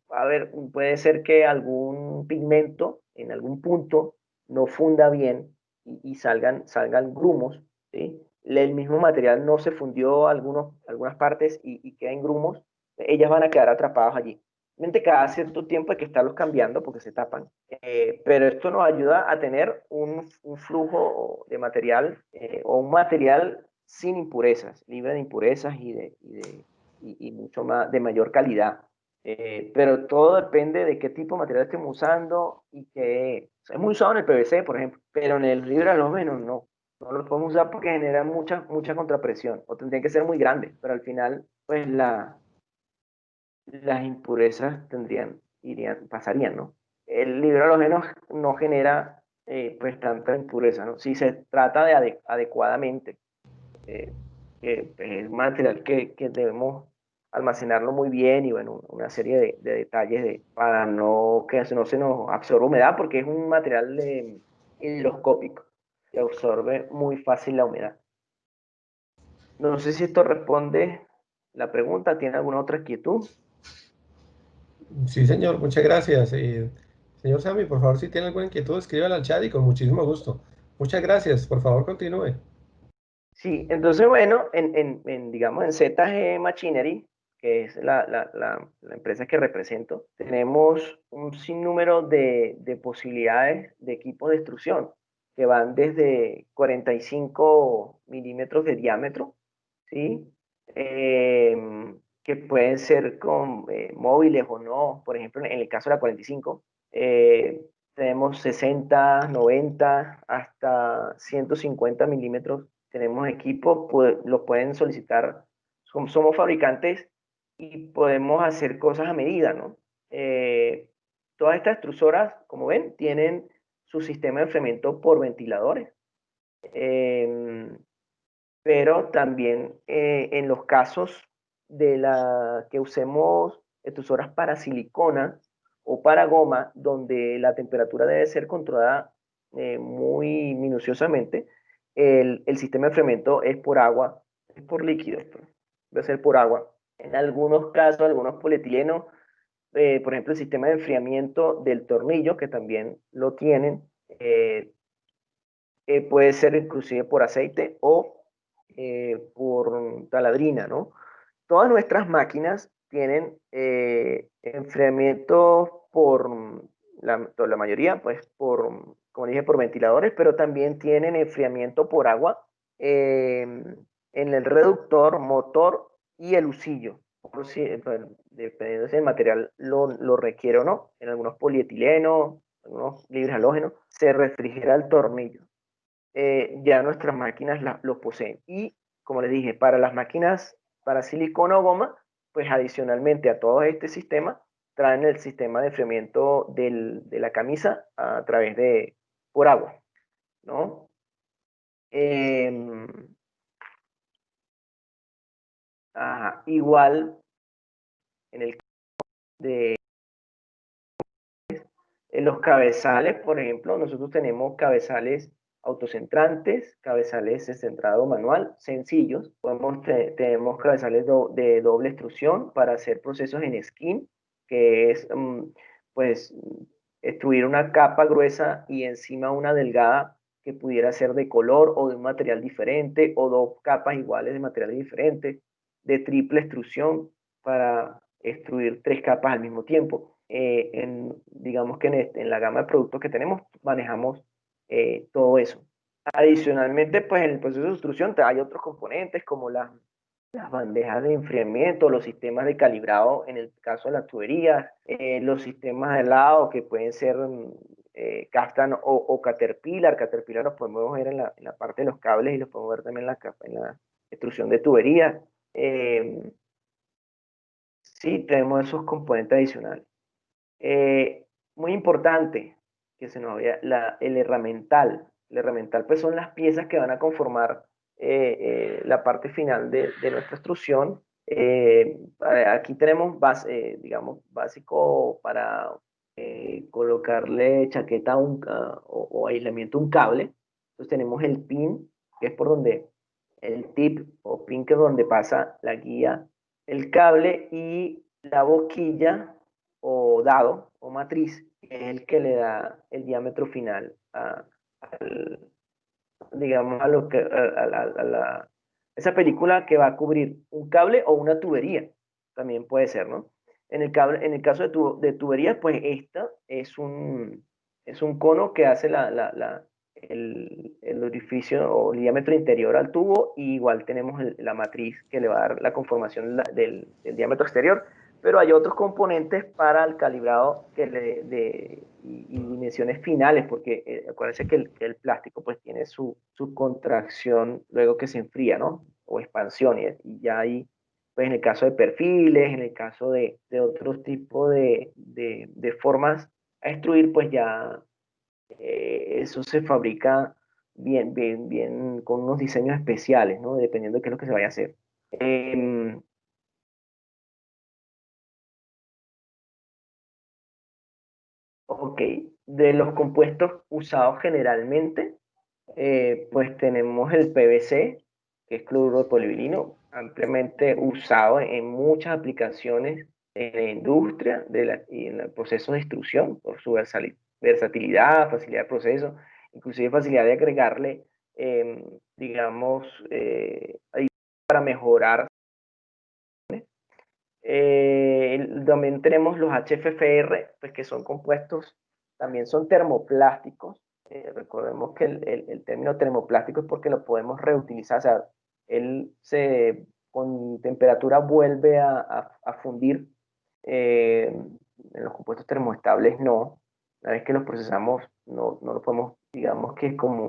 A ver, puede ser que algún pigmento en algún punto no funda bien y salgan grumos, ¿sí? El mismo material no se fundió algunas partes y quedan grumos, ellas van a quedar atrapadas allí. Cada cierto tiempo hay que estarlos cambiando porque se tapan. Pero esto nos ayuda a tener un flujo de material o un material sin impurezas, libre de impurezas y mucho más, de mayor calidad. Pero todo depende de qué tipo de material estemos usando y que es muy usado en el PVC, por ejemplo, pero en el hidrohalógeno no. No lo podemos usar porque genera mucha contrapresión o tendrían que ser muy grandes, pero al final, pues las impurezas pasarían, ¿no? El hidrohalógeno no genera pues tanta impureza, ¿no? Si se trata de adecuadamente, que es un material que debemos almacenarlo muy bien y bueno, una serie de detalles para que no se nos absorba humedad porque es un material higroscópico que absorbe muy fácil la humedad. No sé si esto responde la pregunta, ¿tiene alguna otra inquietud? Sí, señor, muchas gracias. Señor Sammy, por favor, si tiene alguna inquietud, escríbala al chat y con muchísimo gusto. Muchas gracias, por favor, continúe. Sí, entonces bueno, digamos en ZG Machinery, que es la empresa que represento, tenemos un sinnúmero de posibilidades de equipos de extrusión que van desde 45 milímetros de diámetro, ¿sí? Que pueden ser con móviles o no. Por ejemplo, en el caso de la 45, tenemos 60, 90, hasta 150 milímetros. Tenemos equipos, los pueden solicitar. Somos fabricantes y podemos hacer cosas a medida, ¿no? Todas estas extrusoras, como ven, tienen su sistema de enfriamiento por ventiladores. Pero también en los casos de que usemos extrusoras para silicona o para goma, donde la temperatura debe ser controlada muy minuciosamente, el sistema de enfriamiento es por agua, es por líquido, debe ser por agua. En algunos casos, algunos polietilenos, por ejemplo, el sistema de enfriamiento del tornillo, que también lo tienen, puede ser inclusive por aceite o por taladrina, ¿no? Todas nuestras máquinas tienen enfriamiento la mayoría, pues como dije, por ventiladores, pero también tienen enfriamiento por agua en el reductor, motor y el husillo. Dependiendo si el material lo requiere o no. En algunos polietilenos, algunos libres halógenos, se refrigera el tornillo. Ya nuestras máquinas lo poseen. Y como les dije, para las máquinas para silicona o goma, pues adicionalmente a todo este sistema, traen el sistema de enfriamiento de la camisa a través por agua, ¿no? Igual, en el de en los cabezales, por ejemplo, nosotros tenemos cabezales autocentrantes, cabezales de centrado manual, sencillos. Tenemos cabezales de doble extrusión para hacer procesos en skin, que es, pues, extruir una capa gruesa y encima una delgada que pudiera ser de color o de un material diferente, o dos capas iguales de materiales diferentes, de triple extrusión para extruir tres capas al mismo tiempo. Digamos que en la gama de productos que tenemos manejamos todo eso. Adicionalmente, pues en el proceso de extrusión hay otros componentes como las bandejas de enfriamiento, los sistemas de calibrado en el caso de las tuberías, los sistemas de helado que pueden ser Castan o Caterpillar. Caterpillar los podemos ver en la parte de los cables y los podemos ver también en la extrusión de tuberías. Sí, tenemos esos componentes adicionales. Muy importante que se nos había el herramental. El herramental pues son las piezas que van a conformar la parte final de nuestra extrusión. Aquí tenemos digamos, básico para colocarle chaqueta o aislamiento a un cable. Entonces tenemos el pin, que es por donde el tip o pin, que es donde pasa la guía, el cable, y la boquilla o dado o matriz, que es el que le da el diámetro final digamos, esa película que va a cubrir un cable o una tubería, también puede ser, ¿no? En el caso de tuberías, pues esta es un cono que hace el orificio o el diámetro interior al tubo, y igual tenemos la matriz que le va a dar la conformación del diámetro exterior, pero hay otros componentes para el calibrado y dimensiones finales, porque acuérdense que el plástico pues tiene su contracción luego que se enfría, ¿no? O expansión, y ya ahí, pues en el caso de perfiles, en el caso de otros tipos de formas a extruir, pues ya eso se fabrica bien, con unos diseños especiales, ¿no? Dependiendo de qué es lo que se vaya a hacer. Ok, de los compuestos usados generalmente, pues tenemos el PVC, que es cloruro de polivinilo, ampliamente usado en muchas aplicaciones en la industria y en el proceso de extrusión, por su versatilidad, facilidad de proceso, inclusive facilidad de agregarle, digamos, para mejorar. También tenemos los HFFR, pues que son compuestos, también son termoplásticos. Recordemos que el término termoplástico es porque lo podemos reutilizar, o sea, con temperatura vuelve a fundir. En los compuestos termoestables no. Una vez que los procesamos, no lo podemos, digamos que es como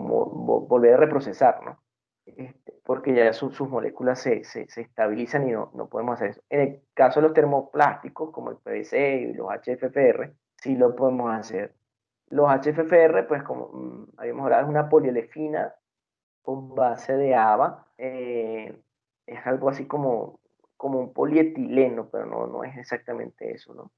volver a reprocesar, ¿no? Porque ya sus moléculas se estabilizan y no podemos hacer eso. En el caso de los termoplásticos, como el PVC y los HFFR, sí lo podemos hacer. Los HFFR, pues como habíamos hablado, es una poliolefina con base de ABA. Es algo así como un polietileno, pero no es exactamente eso, ¿no?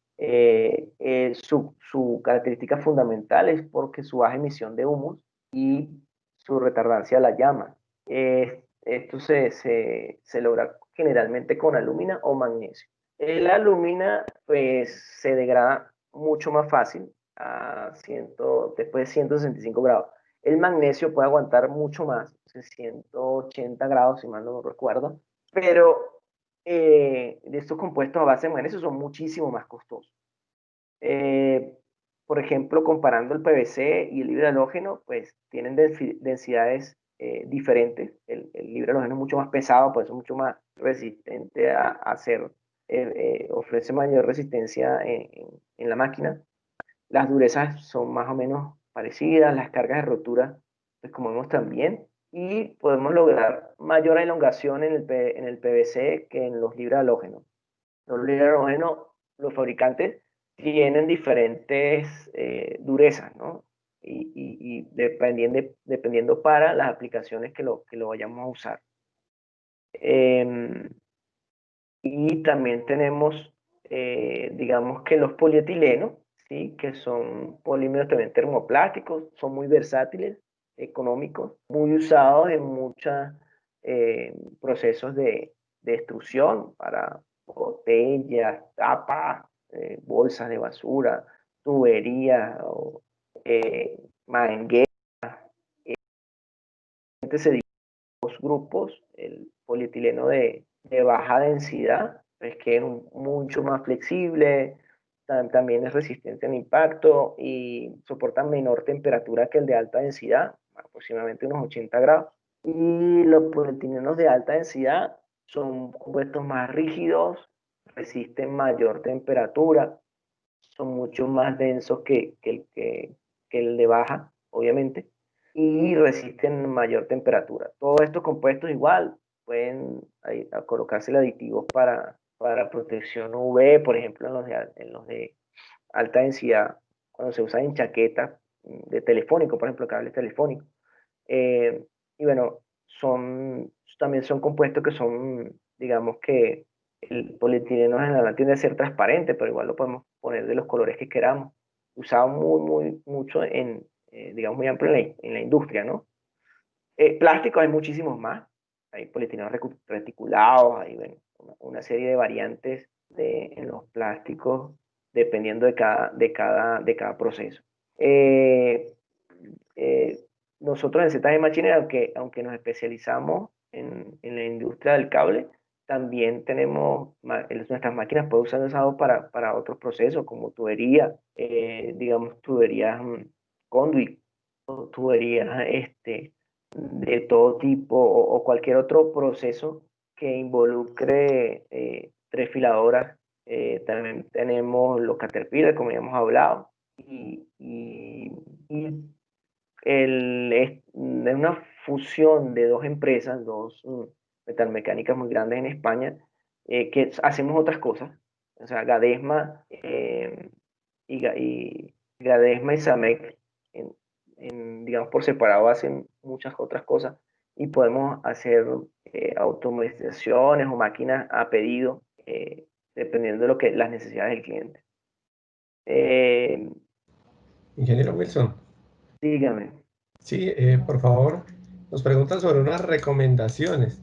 Su característica fundamental es porque su baja emisión de humos y su retardancia a la llama. Esto se logra generalmente con alúmina o magnesio. La alúmina pues se degrada mucho más fácil después de 165 grados. El magnesio puede aguantar mucho más, 180 grados si mal no recuerdo, pero de estos compuestos a base de magnesio son muchísimo más costosos. Por ejemplo, comparando el PVC y el libre-halógeno, pues tienen densidades diferentes. El libre-halógeno es mucho más pesado, por eso es mucho más resistente a hacer, ofrece mayor resistencia en la máquina. Las durezas son más o menos parecidas, las cargas de rotura, pues como vemos también, y podemos lograr mayor elongación en el PVC que en los libre-halógenos. Los libre-halógenos, los fabricantes tienen diferentes durezas, ¿no? Y dependiendo para las aplicaciones que lo vayamos a usar. Y también tenemos, digamos que los polietilenos, ¿sí? Que son polímeros también termoplásticos, son muy versátiles, económicos, muy usados en muchos procesos de extrusión para botellas, tapas, bolsas de basura, tuberías, mangueras, se divide en dos grupos: el polietileno de baja densidad, pues que es mucho más flexible, también es resistente al impacto y soporta menor temperatura que el de alta densidad, aproximadamente unos 80 grados. Y los polietilenos de alta densidad son compuestos más rígidos, resisten mayor temperatura, son mucho más densos que el de baja, obviamente, y resisten mayor temperatura. Todos estos compuestos igual pueden colocarse aditivos para protección UV, por ejemplo, en los de alta densidad, cuando se usan en chaquetas de telefónico, por ejemplo, cables telefónicos. Y bueno, también son compuestos que son, digamos que el polietileno en general tiende a ser transparente, pero igual lo podemos poner de los colores que queramos. Usado mucho digamos, muy amplio en la industria, ¿no? Plásticos hay muchísimos más. Hay polietilenos reticulados, hay bueno, una serie de variantes en los plásticos dependiendo de cada proceso. Nosotros en ZG Machinery, aunque nos especializamos en la industria del cable, también tenemos, nuestras máquinas pueden ser usadas para otros procesos, como tubería, digamos, tuberías conduit, o tuberías de todo tipo, o cualquier otro proceso que involucre tres filadoras. También tenemos los Caterpillar, como ya hemos hablado, y es una fusión de dos empresas, dos metalmecánicas muy grandes en España, que hacemos otras cosas. O sea, Gadesma y Gadesma y Samec, digamos por separado, hacen muchas otras cosas y podemos hacer automatizaciones o máquinas a pedido, dependiendo de las necesidades del cliente. Ingeniero Wilson, Dígame. sí, por favor, nos preguntan sobre unas recomendaciones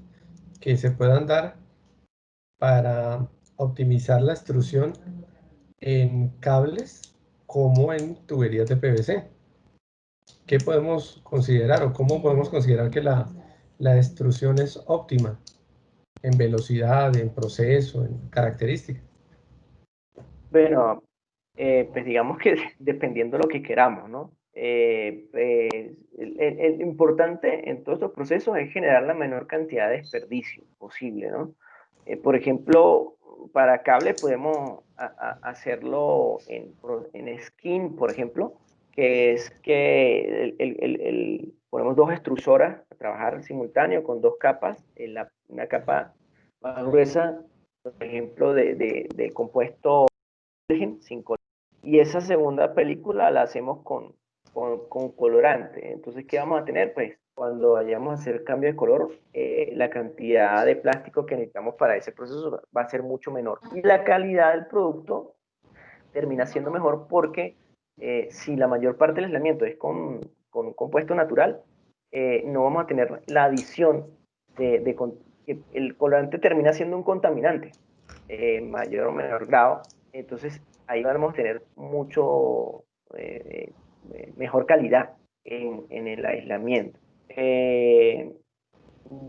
que se puedan dar para optimizar la extrusión en cables como en tuberías de PVC. ¿Qué podemos considerar o cómo podemos considerar que la extrusión es óptima en velocidad, en proceso, en características? Bueno, pues digamos que dependiendo de lo que queramos, ¿no? El importante en todos estos procesos es generar la menor cantidad de desperdicio posible, ¿no? Por ejemplo, para cable podemos hacerlo en skin, por ejemplo, que es que ponemos dos extrusoras a trabajar en simultáneo con dos capas, una capa más gruesa, por ejemplo, de compuesto sin color. Y esa segunda película la hacemos con colorante. Entonces, ¿qué vamos a tener? Pues cuando vayamos a hacer cambio de color, la cantidad de plástico que necesitamos para ese proceso va a ser mucho menor. Y la calidad del producto termina siendo mejor porque si la mayor parte del aislamiento es con un compuesto natural, no vamos a tener la adición que el colorante termina siendo un contaminante, mayor o menor grado. Entonces, ahí vamos a tener mucho mejor calidad en el aislamiento. Y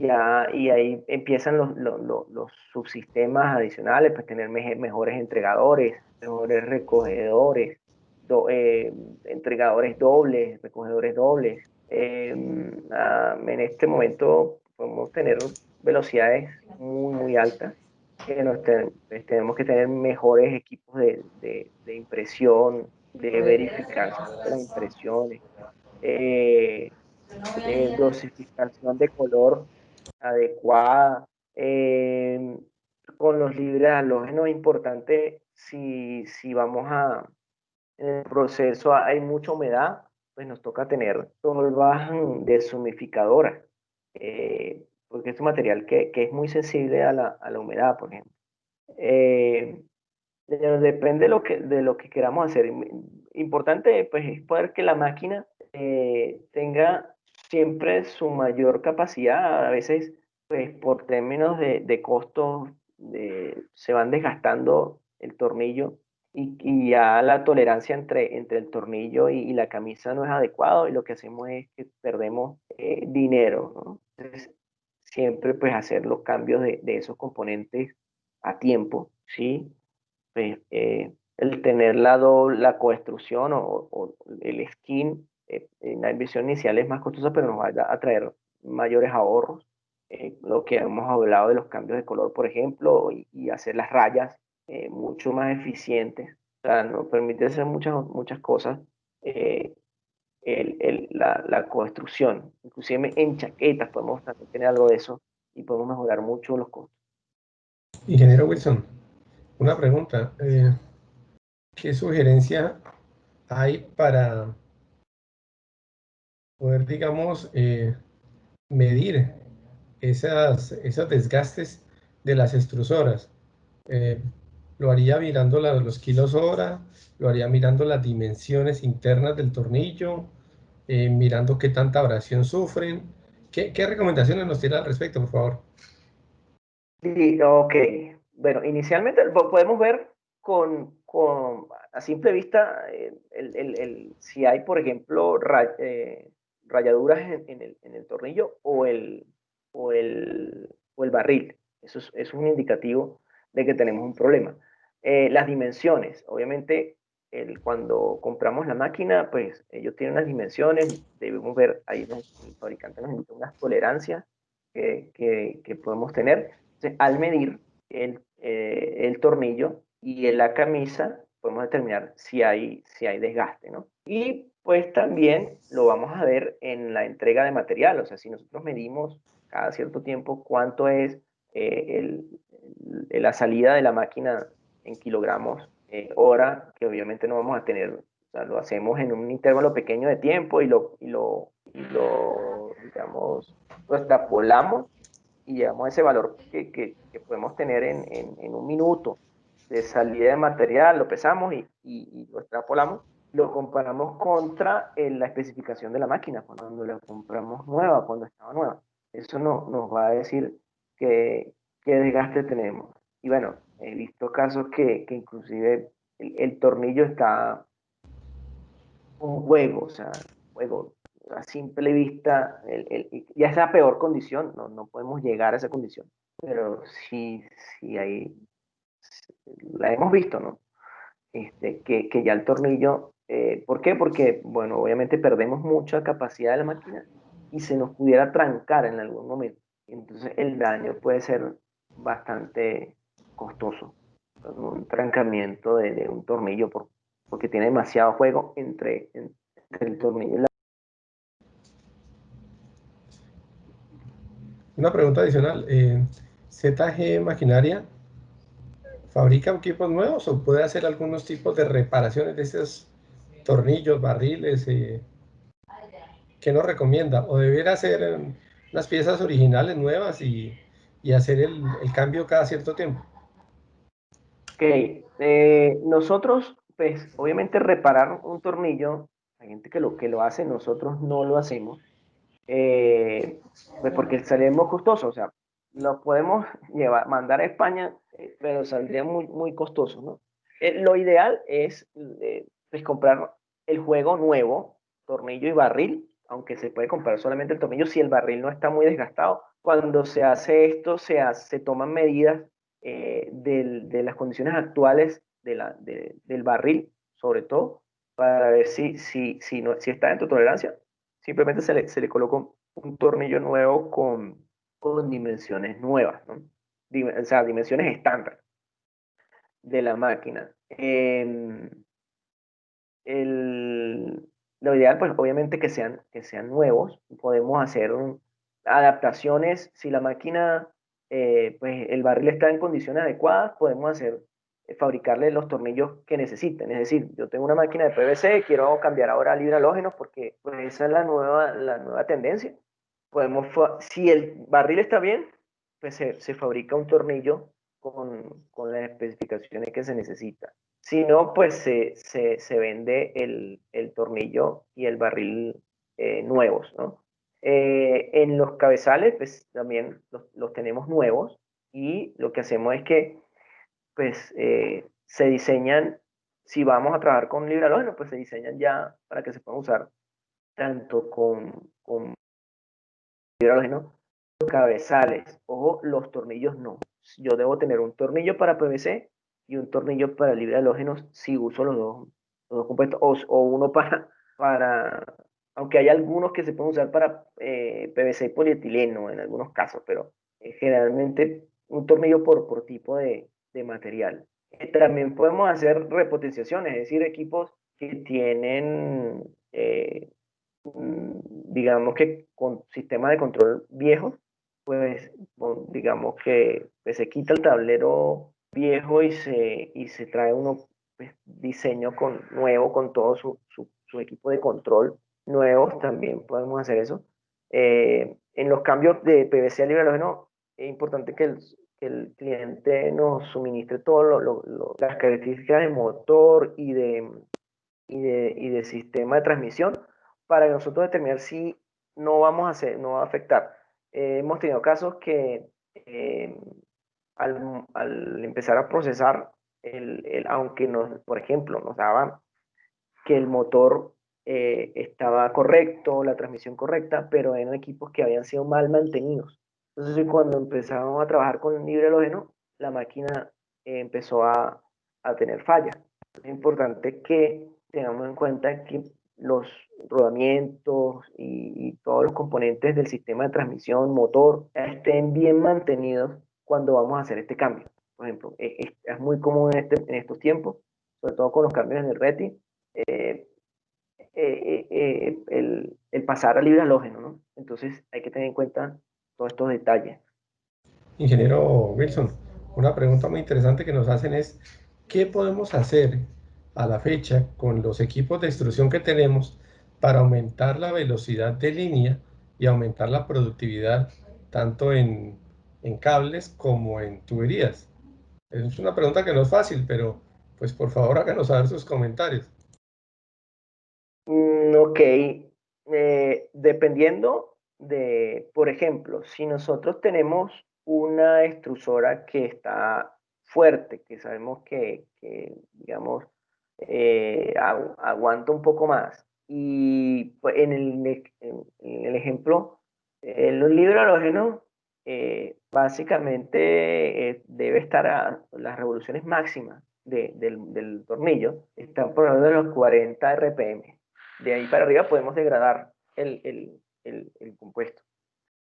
ahí empiezan los subsistemas adicionales, pues tener mejores entregadores, mejores recogedores, entregadores dobles, recogedores dobles. En este momento podemos tener velocidades muy altas, que pues tenemos que tener mejores equipos de impresión, de verificación de las impresiones, de dosificación de color adecuada. Con los libres halógenos es importante si vamos en el proceso hay mucha humedad, pues nos toca tener tolvas deshumificadoras, porque es un material que es muy sensible a la humedad, por ejemplo. Depende de lo que queramos hacer. Importante pues es poder que la máquina tenga siempre su mayor capacidad. A veces pues por términos de costos se van desgastando el tornillo y ya la tolerancia entre el tornillo y la camisa no es adecuado y lo que hacemos es que perdemos dinero, ¿no? Entonces, siempre pues hacer los cambios de esos componentes a tiempo, ¿sí? Pues, el tener la coextrusión o el skin en la inversión inicial es más costosa, pero nos va a traer mayores ahorros. Lo que hemos hablado de los cambios de color, por ejemplo, y hacer las rayas mucho más eficientes. O sea, nos permite hacer muchas cosas. eh, la coextrusión, inclusive en chaquetas podemos también tener algo de eso y podemos mejorar mucho los costos. Ingeniero Wilson, una pregunta. ¿Qué sugerencia hay para poder, digamos, medir esos desgastes de las extrusoras? Eh, lo haría mirando los kilos hora, lo haría mirando las dimensiones internas del tornillo, mirando qué tanta abrasión sufren. ¿Qué recomendaciones nos tiene al respecto, por favor? Sí, ok. Bueno, inicialmente podemos ver a simple vista si hay, por ejemplo, rayaduras en el tornillo o el barril. Eso es un indicativo de que tenemos un problema. Las dimensiones, obviamente, cuando compramos la máquina, pues ellos tienen unas dimensiones, debemos ver, el fabricante nos indica unas tolerancias que podemos tener. Entonces, al medir el tornillo y en la camisa, podemos determinar si hay desgaste, ¿no? Y pues también lo vamos a ver en la entrega de material, o sea, si nosotros medimos cada cierto tiempo cuánto es la salida de la máquina en kilogramos hora, que obviamente no vamos a tener, o sea, lo hacemos en un intervalo pequeño de tiempo digamos, lo extrapolamos y llegamos a ese valor que podemos tener en un minuto de salida de material, lo pesamos y lo extrapolamos, lo comparamos contra la especificación de la máquina, cuando la compramos nueva, cuando estaba nueva. Eso nos va a decir qué desgaste tenemos. Y bueno, he visto casos que inclusive el tornillo está un juego, o sea, juego a simple vista, ya es la peor condición, no podemos llegar a esa condición, pero sí hay, la hemos visto, ¿no? Que ya el tornillo, ¿por qué? Porque, bueno, obviamente perdemos mucha capacidad de la máquina y se nos pudiera trancar en algún momento. Entonces el daño puede ser bastante costoso, un trancamiento de un tornillo porque tiene demasiado juego entre el tornillo y la... Una pregunta adicional. ¿ZG Maquinaria fabrica equipos nuevos o puede hacer algunos tipos de reparaciones de esos tornillos, barriles? ¿Qué nos recomienda? ¿O debiera hacer unas piezas originales nuevas y hacer el cambio cada cierto tiempo? Ok, nosotros, pues, obviamente reparar un tornillo, hay gente que lo hace, nosotros no lo hacemos, pues porque salimos costoso, o sea, lo podemos mandar a España, pero saldría muy costoso, ¿no? Lo ideal es pues comprar el juego nuevo, tornillo y barril, aunque se puede comprar solamente el tornillo si el barril no está muy desgastado. Cuando se hace esto, se toman medidas de las condiciones actuales del barril, sobre todo, para ver si está dentro de tolerancia. Simplemente se le coloca un tornillo nuevo con dimensiones nuevas, ¿no? O sea, dimensiones estándar de la máquina. Lo ideal, pues obviamente que sean nuevos. Podemos hacer adaptaciones. Si la máquina, pues el barril está en condiciones adecuadas, podemos hacer, fabricarle los tornillos que necesiten. Es decir, yo tengo una máquina de PVC, quiero cambiar ahora a libre halógenos porque pues, esa es la nueva tendencia. Si el barril está bien, pues se fabrica un tornillo con las especificaciones que se necesita. Si no, pues se vende el tornillo y el barril nuevos, ¿no? En los cabezales, pues también los tenemos nuevos y lo que hacemos es que pues se diseñan Si vamos a trabajar con libre halógeno, pues se diseñan ya para que se puedan usar tanto con libre halógeno, los cabezales, ojo, los tornillos no. Yo debo tener un tornillo para PVC y un tornillo para libre halógeno si uso los dos compuestos, o uno aunque hay algunos que se pueden usar para PVC y polietileno en algunos casos, pero generalmente un tornillo por tipo de material. También podemos hacer repotenciaciones, es decir, equipos que tienen, digamos que con sistemas de control viejos, pues digamos que pues, se quita el tablero viejo y se trae uno pues, diseño nuevo con todo su equipo de control nuevos, también podemos hacer eso. En los cambios de PVC a libre halógeno es importante que el cliente nos suministre todas las características de motor y de sistema de transmisión para nosotros determinar si no no va a afectar. Hemos tenido casos que al empezar a procesar, aunque por ejemplo, nos daba que el motor estaba correcto, la transmisión correcta, pero eran equipos que habían sido mal mantenidos. Entonces, cuando empezamos a trabajar con el libre halógeno, la máquina empezó a tener fallas. Es importante que tengamos en cuenta que los rodamientos y todos los componentes del sistema de transmisión, motor, estén bien mantenidos cuando vamos a hacer este cambio. Por ejemplo, es muy común en estos tiempos, sobre todo con los cambios en el RETI, el pasar a libre halógeno, ¿no? Entonces hay que tener en cuenta todos estos detalles. Ingeniero Wilson, una pregunta muy interesante que nos hacen es, ¿qué podemos hacer a la fecha con los equipos de extrusión que tenemos para aumentar la velocidad de línea y aumentar la productividad tanto en cables como en tuberías? Es una pregunta que no es fácil, pero pues por favor háganos saber sus comentarios. Ok, dependiendo por ejemplo, si nosotros tenemos una extrusora que está fuerte, que sabemos digamos, aguanta un poco más, y pues, en el ejemplo, el libre halógeno básicamente debe estar a las revoluciones máximas del tornillo, están por lo de los 40 RPM. De ahí para arriba podemos degradar el compuesto.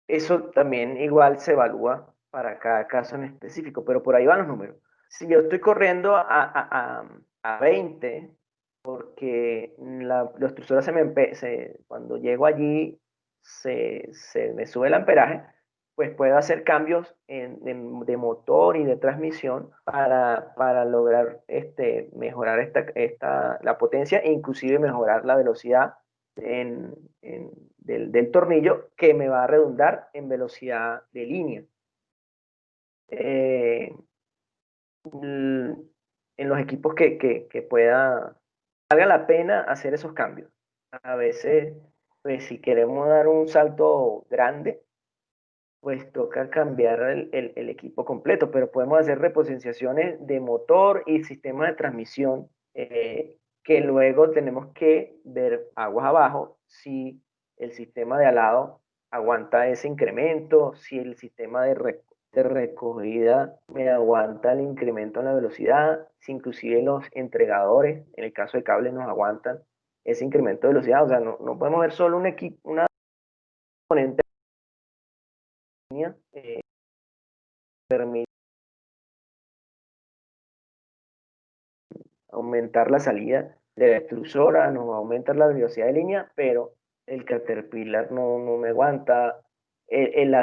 Eso también igual se evalúa para cada caso en específico, pero por ahí van los números. Si yo estoy corriendo a 20, porque la extrusora cuando llego allí se me sube el amperaje, pues puedo hacer cambios de motor y de transmisión para lograr mejorar la potencia e inclusive mejorar la velocidad del tornillo, que me va a redundar en velocidad de línea. En los equipos que valga la pena hacer esos cambios. A veces, pues si queremos dar un salto grande, pues toca cambiar el equipo completo, pero podemos hacer repotenciaciones de motor y sistema de transmisión, que luego tenemos que ver aguas abajo si el sistema de alado aguanta ese incremento, si el sistema de recogida me aguanta el incremento en la velocidad, si inclusive los entregadores, en el caso de cables, nos aguantan ese incremento de velocidad. O sea, no podemos ver solo un equipo, una componente permite aumentar la salida de la extrusora, nos va a aumentar la velocidad de línea, pero el Caterpillar no me aguanta, el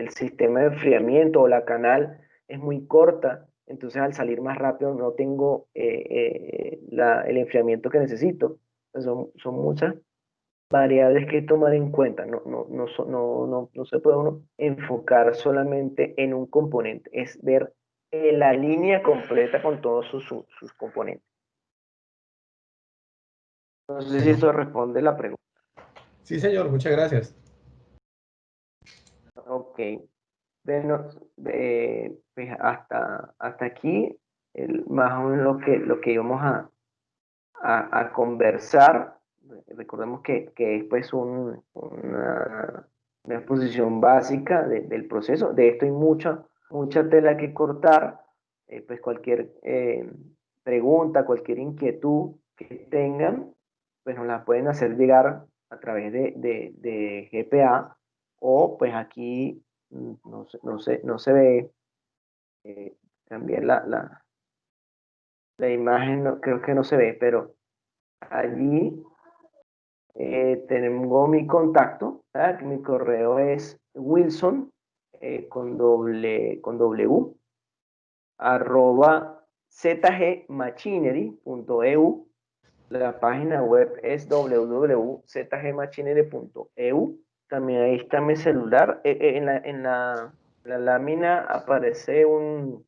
sistema de enfriamiento o la canal es muy corta, entonces al salir más rápido no tengo el enfriamiento que necesito. Son muchas variables que tomar en cuenta. No se puede uno enfocar solamente en un componente, es ver la línea completa con todos sus componentes. No sé si eso responde la pregunta. Sí, señor, muchas gracias. Ok. bueno, pues hasta aquí, más o menos lo que íbamos a conversar. Recordemos que es pues una exposición básica del proceso. De esto hay mucha tela que cortar. Pues cualquier pregunta, cualquier inquietud que tengan, pues nos la pueden hacer llegar a través de GPA, o pues aquí no se ve. También la imagen creo que no se ve, pero allí tengo mi contacto, ¿verdad? Mi correo es Wilson con W arroba zgmachinery.eu. La página web es www.zgmachinery.eu. También ahí está mi celular. La lámina aparece un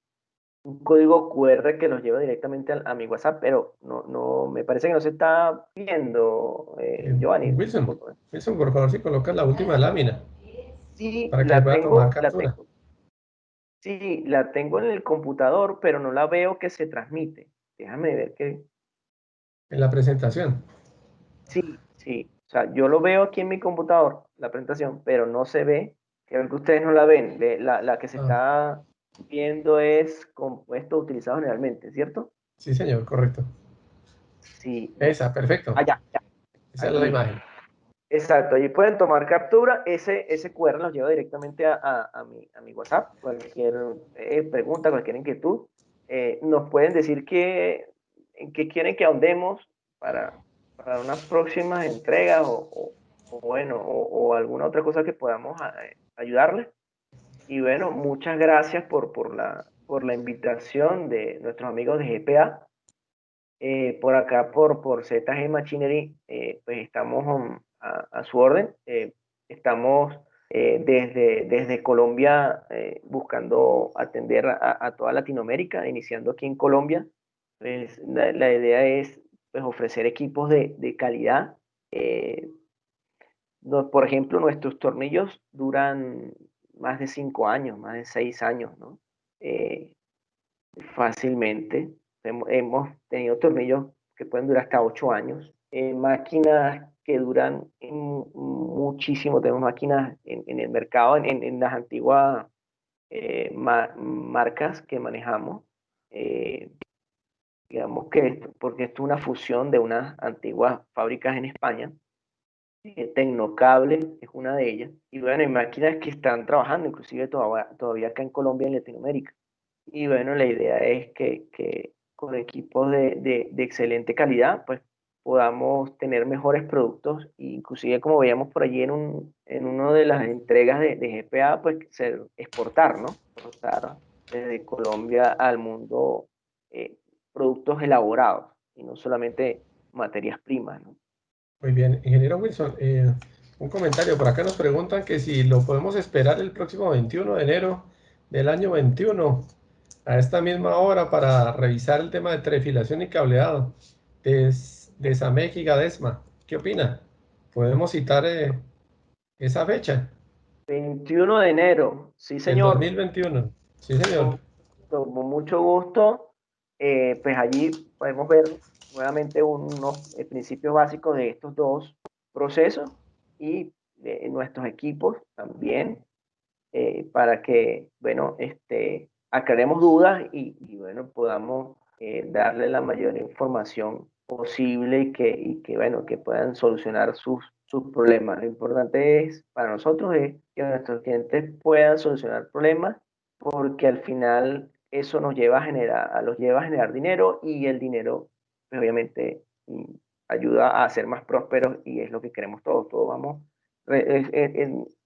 código QR que los lleva directamente a mi WhatsApp, pero me parece que no se está viendo, Giovanni. Wilson, Wilson, por favor, si colocas la última lámina Sí, para que le pueda tomar la captura tengo. Sí, la tengo en el computador, pero no la veo que se transmite. Déjame ver que... en la presentación. Sí, sí. O sea, yo lo veo aquí en mi computador, la presentación, pero no se ve. Creo que ustedes no la ven. La que se Ah, está viendo es compuesto utilizado generalmente, ¿cierto? sí, señor, correcto. Sí, no. Esa, perfecto. Allá, ya. Esa es la Allí. imagen. Exacto, allí pueden tomar captura. Ese QR nos lleva directamente a mi WhatsApp. Cualquier pregunta, cualquier inquietud, nos pueden decir en qué quieren que ahondemos para unas próximas entregas o alguna otra cosa que podamos ayudarles. Y bueno, muchas gracias por la invitación de nuestros amigos de GPA. Por acá, por ZG Machinery, pues estamos a su orden. Estamos desde Colombia buscando atender a toda Latinoamérica, iniciando aquí en Colombia. Pues, la idea es pues, ofrecer equipos de calidad. Por ejemplo, nuestros tornillos duran más de 5 años, más de 6 años, ¿no? Eh, Fácilmente. Hemos tenido tornillos que pueden durar hasta 8 años. Máquinas que duran muchísimo. Tenemos máquinas en el mercado, en las antiguas marcas que manejamos. Eh, digamos que porque esto es una fusión de unas antiguas fábricas en España. Tecnocable es una de ellas. Y bueno, hay máquinas que están trabajando, inclusive todavía acá en Colombia y en Latinoamérica. Y bueno, la idea es que con equipos de excelente calidad, pues podamos tener mejores productos, e inclusive como veíamos por allí en una de las entregas de GPA, pues exportar, ¿no? Exportar desde Colombia al mundo eh, productos elaborados y no solamente materias primas, ¿no? Muy bien, ingeniero Wilson, un comentario. Por acá nos preguntan que si lo podemos esperar el próximo 21 de enero del año 21 a esta misma hora para revisar el tema de trefilación y cableado de SAMEC y GADESMA. ¿Qué opina? ¿Podemos citar esa fecha 21 de enero, sí del señor, 2021? Sí, señor. con mucho gusto. Pues allí podemos ver nuevamente unos principios básicos de estos dos procesos y de nuestros equipos también, para que, bueno, aclaremos dudas bueno, podamos darle la mayor información posible bueno, que puedan solucionar sus problemas. Lo importante es, para nosotros, es que nuestros clientes puedan solucionar problemas, porque al final eso los lleva a generar dinero, y el dinero, pues, obviamente, ayuda a ser más prósperos, y es lo que queremos todos. Todos vamos,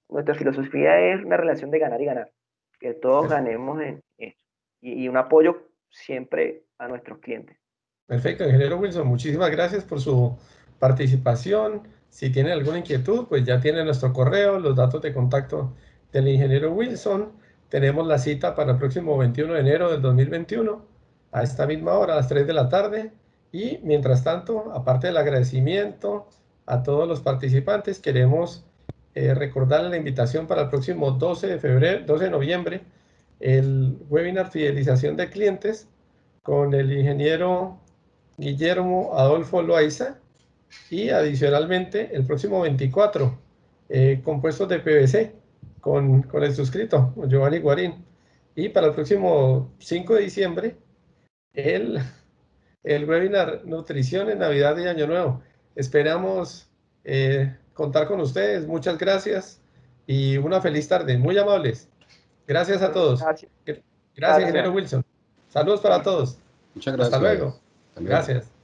nuestra filosofía es una relación de ganar y ganar, que todos ganemos en esto, y un apoyo siempre a nuestros clientes. Perfecto, ingeniero Wilson, muchísimas gracias por su participación. Si tiene alguna inquietud, pues ya tiene nuestro correo, los datos de contacto del ingeniero Wilson. Tenemos la cita para el próximo 21 de enero del 2021 a esta misma hora, a las 3 de la tarde. Y mientras tanto, aparte del agradecimiento a todos los participantes, queremos recordarle la invitación para el próximo 12 de noviembre, el webinar Fidelización de Clientes con el ingeniero Guillermo Adolfo Loaiza, y adicionalmente el próximo 24, compuestos de PVC con el suscrito Giovanni Guarín. Y para el próximo 5 de diciembre, el webinar Nutrición en Navidad y Año Nuevo. Esperamos contar con ustedes. Muchas gracias y una feliz tarde. Muy amables. Gracias a todos. Gracias. Gracias, ingeniero Wilson. Saludos para todos. Muchas gracias. Hasta luego. Hasta luego. Gracias.